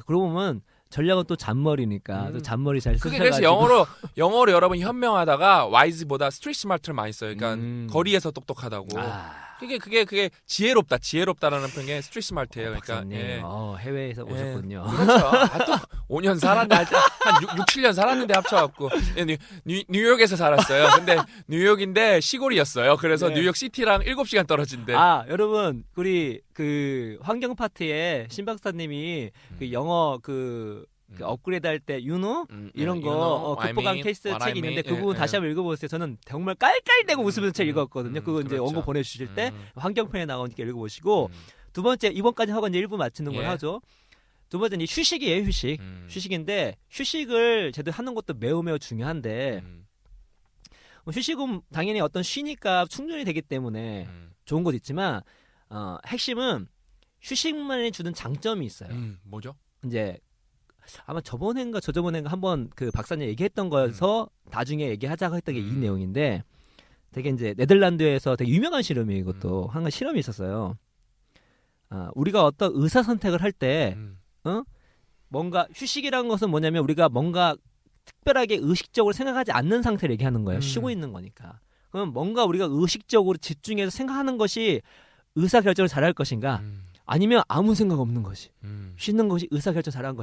그러고 보면 전략은 또 잔머리니까 또 잔머리 잘 그게 쓰셔가지고. 그래서 영어로 여러분 현명하다가 와이즈보다 스트리트 스마트를 많이 써요. 그러니까 거리에서 똑똑하다고. 그게 지혜롭다라는 표현이 스트리트 스마트예요. 그러니까 박사님, 예. 해외에서 오셨군요. 그렇죠. 또 5년 살았는데 한 6, 7년 살았는데 합쳐갖고 뉴욕에서 살았어요. 근데 뉴욕인데 시골이었어요. 그래서 네. 뉴욕 시티랑 7시간 떨어진대. 여러분 우리 그 환경 파트에 신 박사님이 그 영어 그 업그레이드 할 때 유노 이런 거 극복한 케이스 책이 있는데 그 부분 다시 한번 읽어보세요. 저는 정말 깔깔대고 웃으면서 책 읽었거든요. 그거 이제 그렇죠. 원고 보내주실 때 환경편에 나오니까 읽어보시고 두 번째 이번까지 하고 이제 1부 마치는 걸 예. 하죠. 두 번째는 휴식이에요. 휴식. 휴식인데 휴식을 제대로 하는 것도 매우 중요한데 휴식은 당연히 어떤 쉬니까 충전이 되기 때문에 좋은 것도 있지만 핵심은 휴식만이 주는 장점이 있어요. 뭐죠? 이제 아마 저번엔가 저저번엔가 한번 그 박사님 얘기했던 거에서 나중에 얘기하자고 했던 게 이 내용인데 되게 이제 네덜란드에서 되게 유명한 실험이에요. 이것도 한 실험이 있었어요. 우리가 어떤 의사 선택을 할 때 뭔가 휴식이라는 것은 뭐냐면 우리가 뭔가 특별하게 의식적으로 생각하지 않는 상태를 얘기하는 거예요. 쉬고 있는 거니까. 그럼 뭔가 우리가 의식적으로 집중해서 생각하는 것이 의사 결정을 잘할 것인가? 아니면 아무 생각 없는 것이 쉬는 것이 의사결정 잘할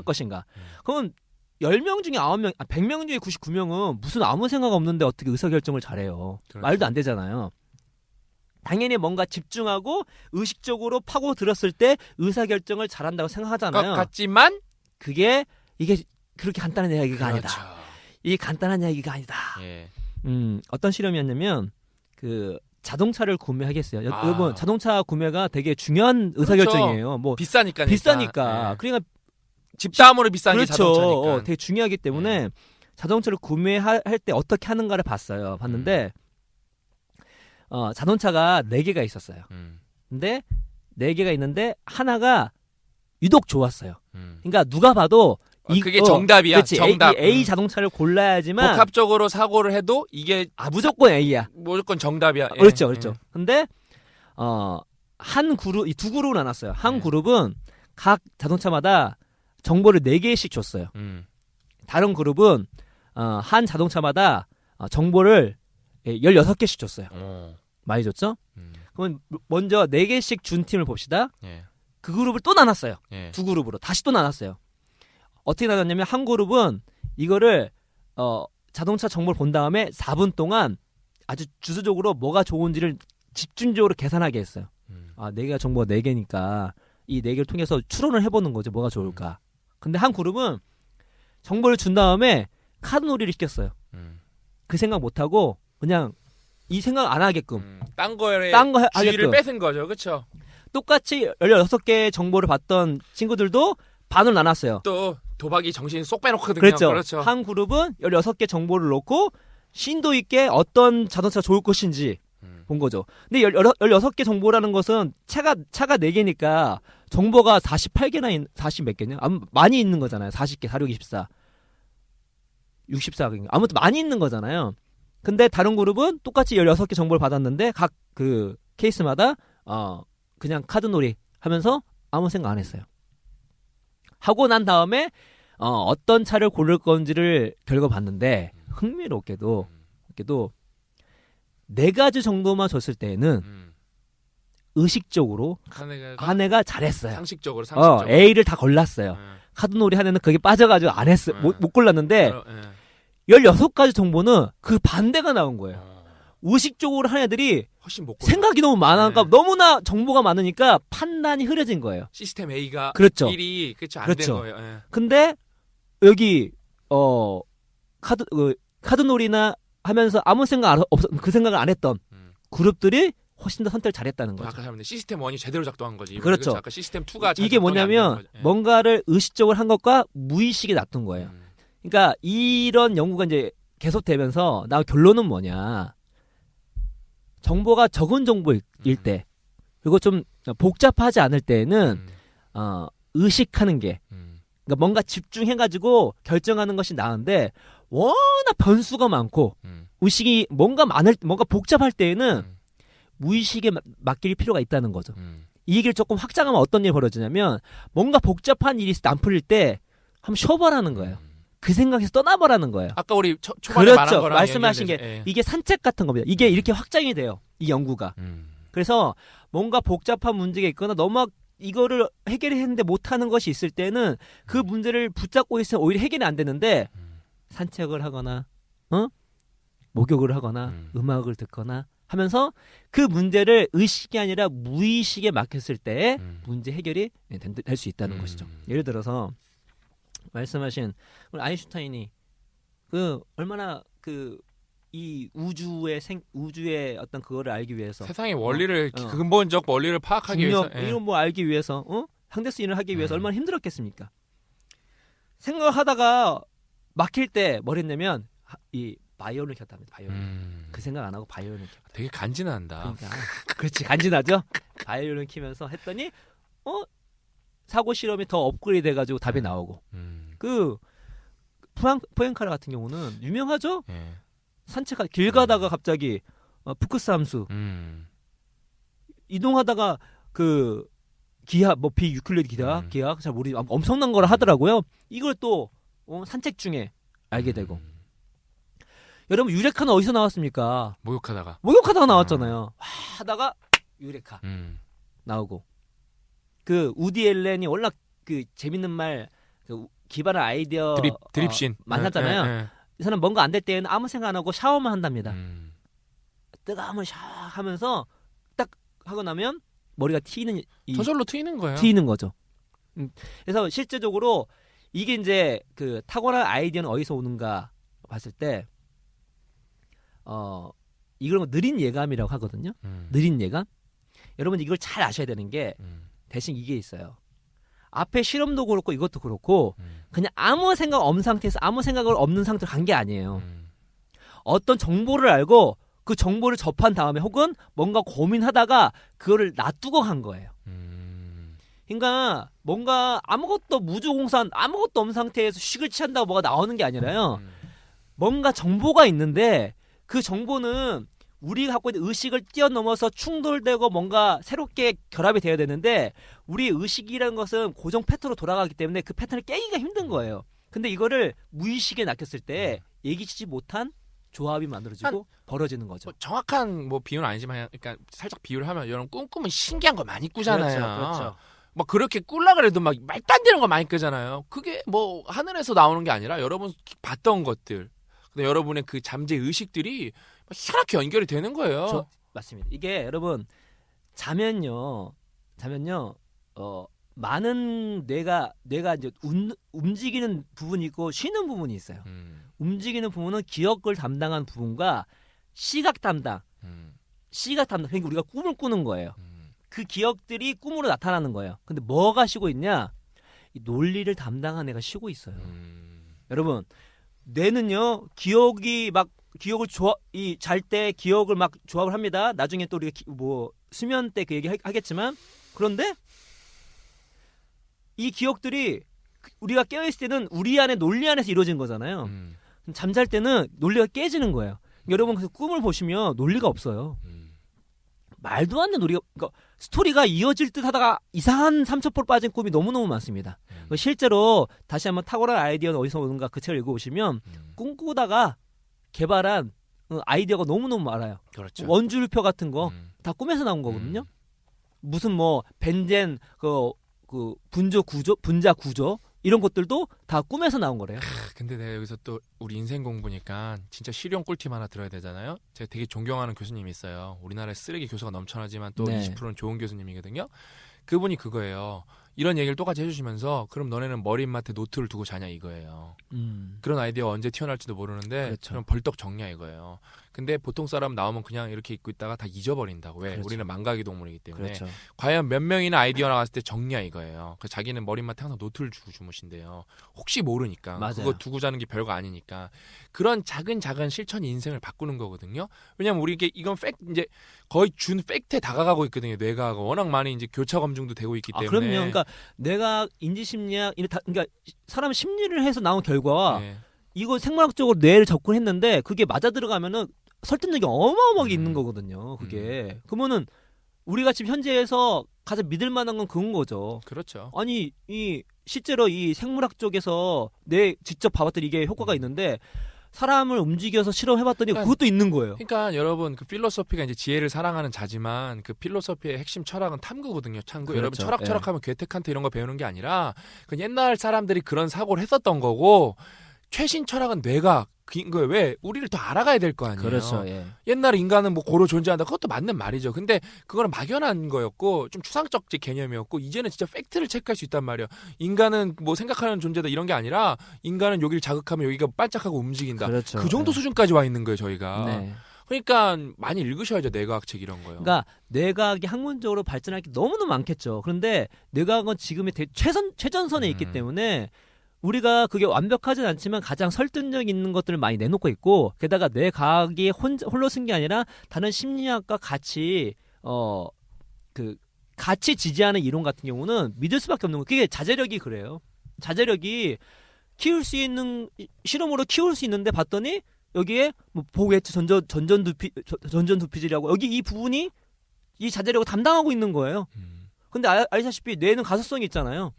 것인가 그러면 10명 중에 9명 100명 중에 99명은 무슨 아무 생각 없는데 어떻게 의사결정을 잘해요. 그렇죠. 말도 안 되잖아요. 당연히 뭔가 집중하고 의식적으로 파고들었을 때 의사결정을 잘한다고 생각하잖아요. 같지만 이게 그렇게 간단한 이야기가 아니다. 그렇죠. 이게 간단한 이야기가 아니다. 예. 어떤 실험이었냐면 그 자동차를 구매하겠어요. 여러분 자동차 구매가 되게 중요한 의사결정이에요. 뭐 비싸니까. 비싸니까. 예. 그러니까 집담으로 비싼 게 그렇죠. 자동차니까. 되게 중요하기 때문에 자동차를 구매할 때 어떻게 하는가를 봤는데 자동차가 4개가 있었어요. 근데 4개가 있는데 하나가 유독 좋았어요. 그러니까 누가 봐도 그게 정답이야. 그렇지. 정답. A 자동차를 골라야지만 복합적으로 사고를 해도 이게 무조건 A야. 무조건 정답이야. 예. 그렇죠. 근데 한 그룹, 이 두 그룹으로 나눴어요. 한 그룹은 각 자동차마다 정보를 4개씩 줬어요. 다른 그룹은 한 자동차마다 정보를 16개씩 줬어요. 많이 줬죠? 그러면 먼저 4개씩 준 팀을 봅시다. 예. 그 그룹을 또 나눴어요. 예. 두 그룹으로 다시 또 나눴어요. 어떻게 나눴냐면 한 그룹은 이거를 자동차 정보를 본 다음에 4분 동안 아주 주도적으로 뭐가 좋은지를 집중적으로 계산하게 했어요. 4개가 정보가 4개니까 이 4개를 통해서 추론을 해보는 거죠. 뭐가 좋을까. 근데 한 그룹은 정보를 준 다음에 카드 놀이를 시켰어요. 그 생각 못하고 그냥 이 생각 안 하게끔 딴 거에 딴 거 주의를 하게끔. 뺏은 거죠. 그렇죠? 똑같이 16개의 정보를 봤던 친구들도 반을 나눴어요. 또 도박이 정신 쏙 빼놓거든요. 그렇죠. 한 그룹은 16개 정보를 놓고 신도 있게 어떤 자동차가 좋을 것인지 본 거죠. 근데 16개 정보라는 것은 차가 4개니까 정보가 48개나 40 몇 개냐? 많이 있는 거잖아요. 40개, 46, 24. 64. 아무튼 많이 있는 거잖아요. 근데 다른 그룹은 똑같이 16개 정보를 받았는데 각 그 케이스마다 그냥 카드놀이 하면서 아무 생각 안 했어요. 하고 난 다음에 어떤 차를 고를 건지를 결과 봤는데 흥미롭게도 4가지 정도만 줬을 때에는 의식적으로 한 애가 잘했어요. 상식적으로. A를 다 골랐어요. 카드놀이 한 애는 거기 빠져가지고 안 했어요. 못 골랐는데 16가지 정보는 그 반대가 나온 거예요. 의식적으로 한 애들이 훨씬 못 골라. 생각이 너무 많으니까 너무나 정보가 많으니까 판단이 흐려진 거예요. 시스템 A가 그렇죠. 1이 안 된 거예요. 예. 근데 여기 카드놀이나 하면서 아무 생각 그 생각을 안 했던 그룹들이 훨씬 더 선택을 잘했다는 거죠. 아까 말했는데 시스템 1이 제대로 작동한 거지. 그렇죠. 아까 시스템 2가 이게 뭐냐면 뭔가를 의식적으로 한 것과 무의식이 놔둔 거예요. 그러니까 이런 연구가 이제 계속되면서 나온 결론은 뭐냐? 정보가 적은 정보일 때 그리고 좀 복잡하지 않을 때에는 의식하는 게 그러니까 뭔가 집중해가지고 결정하는 것이 나은데 워낙 변수가 많고 의식이 뭔가 복잡할 때에는 무의식에 맡길 필요가 있다는 거죠. 이 얘기를 조금 확장하면 어떤 일이 벌어지냐면 뭔가 복잡한 일이 안 풀릴 때 한번 쉬어보라는 거예요. 그 생각에서 떠나보라는 거예요. 아까 우리 초반에 말한 그렇죠. 거랑 말씀하신 게 예. 이게 산책 같은 겁니다. 이게 이렇게 확장이 돼요. 이 연구가. 그래서 뭔가 복잡한 문제가 있거나 너무 이거를 해결했는데 못하는 것이 있을 때는 그 문제를 붙잡고 있으면 오히려 해결이 안 되는데 산책을 하거나 목욕을 하거나 음악을 듣거나 하면서 그 문제를 의식이 아니라 무의식에 맡겼을 때 문제 해결이 될 수 있다는 것이죠. 예를 들어서 말씀하신 우리 아인슈타인이 그 얼마나 이 우주의 어떤 그거를 알기 위해서 세상의 원리를 근본적 원리를 파악하기 위해서 이런 뭐 알기 위해서 상대수인을 하기 위해서 얼마나 힘들었겠습니까? 생각하다가 막힐 때 뭘 했냐면 이 바이올린을 켰답니다. 바이올린. 그 생각 안 하고 바이올린을 켰다. 되게 간지난다. 그러니까 그렇지 간지나죠? 바이올린 키면서 했더니 사고 실험이 더 업그레이드 돼가지고 답이 나오고 그 포엔카레 같은 경우는 유명하죠? 예. 길 가다가 갑자기 푸크스 함수 이동하다가 그 기하 비유클리드 기하 잘 모르지 엄청난 걸 하더라고요. 이걸 또 산책 중에 알게 되고 여러분 유레카는 어디서 나왔습니까? 목욕하다가 나왔잖아요. 하다가 유레카 나오고 그 우디 앨런이 워낙 그 재밌는 말 기발한 아이디어 드립신 만났잖아요. 이 사람 뭔가 안 될 때는 아무 생각 안 하고 샤워만 한답니다. 뜨거운 샤워 하면서 딱 하고 나면 머리가 저절로 트이는 거예요. 트이는 거죠. 그래서 실제적으로 이게 이제 그 탁월한 아이디어는 어디서 오는가 봤을 때 이걸 느린 예감이라고 하거든요. 느린 예감. 여러분 이걸 잘 아셔야 되는 게 대신 이게 있어요. 앞에 실험도 그렇고 이것도 그렇고 그냥 아무 생각 없는 상태에서 아무 생각을 없는 상태로 간 게 아니에요. 어떤 정보를 알고 그 정보를 접한 다음에 혹은 뭔가 고민하다가 그거를 놔두고 간 거예요. 그러니까 뭔가 아무것도 무주공산 아무것도 없는 상태에서 식을 취한다고 뭐가 나오는 게 아니라요. 뭔가 정보가 있는데 그 정보는 우리가 갖고 있는 의식을 뛰어넘어서 충돌되고 뭔가 새롭게 결합이 돼야 되는데 우리 의식이라는 것은 고정 패턴으로 돌아가기 때문에 그 패턴을 깨기가 힘든 거예요. 근데 이거를 무의식에 낚였을 때 예기치지 못한 조합이 만들어지고 벌어지는 거죠. 정확한 비유는 아니지만 그러니까 살짝 비유를 하면 여러분 꿈꾸면 신기한 거 많이 꾸잖아요. 그렇죠. 막 그렇게 꿀라 그래도 막 말도 안 되는 거 많이 꾸잖아요. 그게 하늘에서 나오는 게 아니라 여러분 봤던 것들 근데 여러분의 그 잠재 의식들이 희한하게 연결이 되는 거예요. 맞습니다. 이게 여러분 자면요 많은 뇌가 이제 움직이는 부분이 있고 쉬는 부분이 있어요. 움직이는 부분은 기억을 담당한 부분과 시각 담당. 그러니까 우리가 꿈을 꾸는 거예요. 그 기억들이 꿈으로 나타나는 거예요. 근데 뭐가 쉬고 있냐? 이 논리를 담당한 애가 쉬고 있어요. 여러분 뇌는요 기억을 잘 때 기억을 막 조합을 합니다. 나중에 또 우리가 수면 때 그 얘기 하겠지만 그런데 이 기억들이 우리가 깨어있을 때는 우리 안에 논리 안에서 이루어진 거잖아요. 잠잘 때는 논리가 깨지는 거예요. 여러분 그래서 꿈을 보시면 논리가 없어요. 말도 안 되는 논리가 그러니까 스토리가 이어질 듯 하다가 이상한 삼천포로 빠진 꿈이 너무너무 많습니다. 실제로 다시 한번 탁월한 아이디어는 어디서 오는가 그 책을 읽어보시면 꿈꾸다가 개발한 아이디어가 너무너무 많아요. 그렇죠. 원줄표 같은 거 다 꿈에서 나온 거거든요. 무슨 벤젠 그 분자 구조 이런 것들도 다 꿈에서 나온 거래요. 근데 내가 여기서 또 우리 인생 공부니까 진짜 실용 꿀팁 하나 들어야 되잖아요. 제가 되게 존경하는 교수님이 있어요. 우리나라에 쓰레기 교수가 넘쳐나지만 또 20%는 좋은 교수님이거든요. 그분이 그거예요. 이런 얘기를 똑같이 해주시면서 그럼 너네는 머리맡에 노트를 두고 자냐 이거예요. 그런 아이디어 언제 튀어나올지도 모르는데 그렇죠. 그럼 벌떡 적냐 이거예요. 근데 보통 사람 나오면 그냥 이렇게 입고 있다가 다 잊어버린다고. 왜? 그렇죠. 우리는 망각의 동물이기 때문에. 그렇죠. 과연 몇 명이나 아이디어 나갔을 때 정리야 이거예요. 그래서 자기는 머리맡에 항상 노트를 주고 주무신대요. 혹시 모르니까. 맞아요. 그거 두고 자는 게 별거 아니니까. 그런 작은 실천이 인생을 바꾸는 거거든요. 왜냐면 우리 이건 이제 거의 준 팩트에 다가가고 있거든요. 뇌가 워낙 많이 이제 교차 검증도 되고 있기 때문에. 그럼요. 그러니까 내가 인지심리학 그러니까 사람 심리를 해서 나온 결과와 네. 이거 생물학적으로 뇌를 접근했는데 그게 맞아 들어가면은 설득력이 어마어마하게 있는 거거든요. 그게 그러면은 우리가 지금 현재에서 가장 믿을 만한 건 그런 거죠. 그렇죠. 아니 이 실제로 이 생물학 쪽에서 내 직접 봐봤더니 이게 효과가 있는데 사람을 움직여서 실험해봤더니 그것도 있는 거예요. 그러니까 여러분 그 필로소피가 이제 지혜를 사랑하는 자지만 그 필로소피의 핵심 철학은 탐구거든요. 탐구. 그렇죠. 여러분 철학하면 괴테 칸트 이런 거 배우는 게 아니라 그 옛날 사람들이 그런 사고를 했었던 거고 최신 철학은 뇌가 그거예요. 왜? 우리를 더 알아가야 될 거 아니에요. 그렇죠. 예. 옛날에 인간은 뭐 고로 존재한다. 그것도 맞는 말이죠. 근데 그거는 막연한 거였고 좀 추상적 개념이었고 이제는 진짜 팩트를 체크할 수 있단 말이에요. 인간은 뭐 생각하는 존재다 이런 게 아니라 인간은 여기를 자극하면 여기가 반짝하고 움직인다. 그렇죠. 그 정도 수준까지 와 있는 거예요, 저희가. 네. 그러니까 많이 읽으셔야죠. 뇌과학 책 이런 거요. 그러니까 뇌과학이 학문적으로 발전할 게 너무너무 많겠죠. 그런데 뇌과학은 지금의 최전선에 있기 때문에 우리가 그게 완벽하진 않지만 가장 설득력 있는 것들을 많이 내놓고 있고 게다가 뇌과학이 홀로 쓴 게 아니라 다른 심리학과 같이 같이 지지하는 이론 같은 경우는 믿을 수밖에 없는 거. 그게 자제력이 그래요. 자제력이 키울 수 있는 실험으로 키울 수 있는데 봤더니 여기에 뭐 보겠지 전전두피질이라고 여기 이 부분이 이 자제력을 담당하고 있는 거예요. 근데 아시다시피 뇌는 가소성이 있잖아요.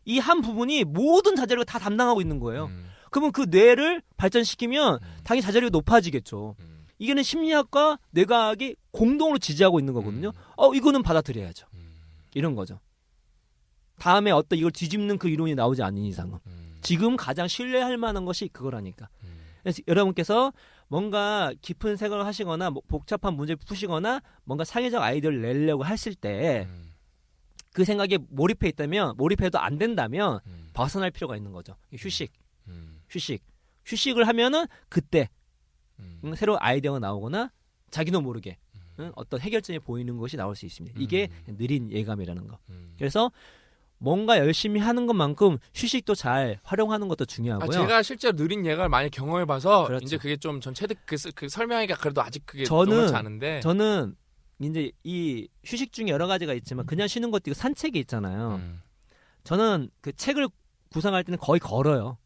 이 한 부분이 모든 자제력을 다 담당하고 있는 거예요. 그러면 그 뇌를 발전시키면 당연히 자제력이 높아지겠죠. 이게는 심리학과 뇌과학이 공동으로 지지하고 있는 거거든요. 이거는 받아들여야죠. 이런 거죠. 다음에 어떤 이걸 뒤집는 그 이론이 나오지 않는 이상은 지금 가장 신뢰할 만한 것이 그거라니까. 그래서 여러분께서 뭔가 깊은 생각을 하시거나 뭐 복잡한 문제를 푸시거나 뭔가 창의적 아이디어를 내려고 했을 때 그 생각에 몰입해 있다면 몰입해도 안 된다면 벗어날 필요가 있는 거죠. 휴식을 하면은 그때 새로운 아이디어가 나오거나 자기도 모르게 어떤 해결점이 보이는 것이 나올 수 있습니다. 이게 느린 예감이라는 거. 그래서 뭔가 열심히 하는 것만큼 휴식도 잘 활용하는 것도 중요하고요. 제가 실제로 느린 예감을 많이 경험해봐서 그렇죠. 이제 그게 좀 전 체득 그 설명하기가 그래도 아직 그게 너무치 않은데 저는 이제 이 휴식 중에 여러 가지가 있지만 그냥 쉬는 것도 있고 산책이 있잖아요. 저는 그 책을 구상할 때는 거의 걸어요.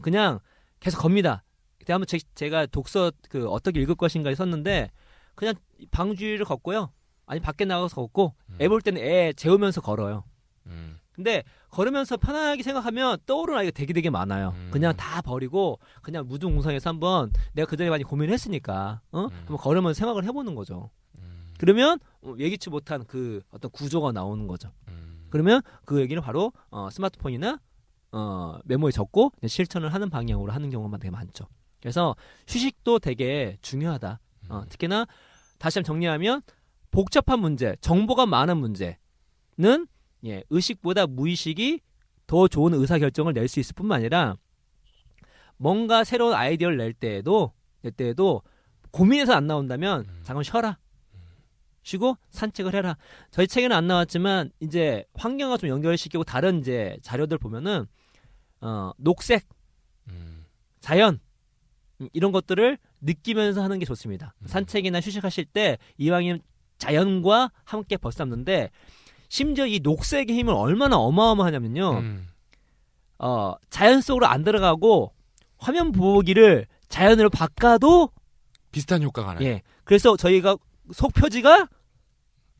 그냥 계속 겁니다. 그때 한번 제가 독서 어떻게 읽을 것인가에 썼는데 그냥 방 주위를 걷고요. 아니 밖에 나가서 걷고 애 볼 때는 애 재우면서 걸어요. 근데 걸으면서 편안하게 생각하면 떠오르는 아이가 되게 많아요. 그냥 다 버리고 그냥 무등공상에서 한번 내가 그전에 많이 고민을 했으니까 한번 걸으면서 생각을 해보는 거죠. 그러면 예기치 못한 그 어떤 구조가 나오는 거죠. 그러면 그 얘기를 바로 스마트폰이나 메모에 적고 실천을 하는 방향으로 하는 경우가 되게 많죠. 그래서 휴식도 되게 중요하다. 특히나 다시 한번 정리하면 복잡한 문제, 정보가 많은 문제는 의식보다 무의식이 더 좋은 의사결정을 낼 수 있을 뿐만 아니라 뭔가 새로운 아이디어를 낼 때에도 고민해서 안 나온다면 잠깐 쉬어라. 쉬고 산책을 해라. 저희 책에는 안 나왔지만 이제 환경과 좀 연결시키고 다른 이제 자료들 보면은 녹색, 자연 이런 것들을 느끼면서 하는 게 좋습니다. 산책이나 휴식하실 때 이왕이면 자연과 함께 벗삼는데 심지어 이 녹색의 힘은 얼마나 어마어마하냐면요. 자연 속으로 안 들어가고 화면 보기를 자연으로 바꿔도 비슷한 효과가 나요. 예. 그래서 저희가 속 표지가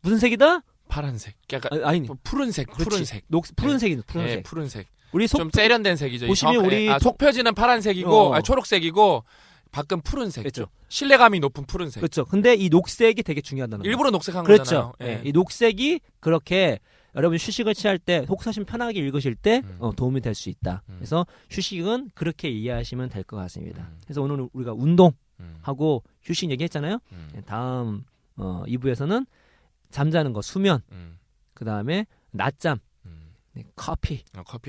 무슨 색이다? 파란색. 약간 아니 푸른색. 푸른색. 푸른색이네. 네, 푸른색. 우리 좀 세련된 색이죠. 보시면 우리 속 표지는 파란색이고 초록색이고 밖은 푸른색. 그렇죠. 신뢰감이 높은 푸른색. 그렇죠. 근데 이 녹색이 되게 중요하다는 거예요. 일부러 녹색한 그렇죠. 거잖아요. 예. 이 녹색이 그렇게 여러분 휴식을 취할 때 혹사심 편하게 읽으실 때 도움이 될 수 있다. 그래서 휴식은 그렇게 이해하시면 될 것 같습니다. 그래서 오늘 우리가 운동하고 휴식 얘기했잖아요. 다음 2부에서는 잠자는 거, 수면, 그 다음에 낮잠, 커피에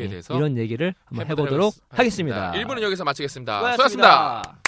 대해서 이런 이런 얘기를 한번 해보도록 하겠습니다. 1부는 여기서 마치겠습니다. 수고하셨습니다. 수고하셨습니다.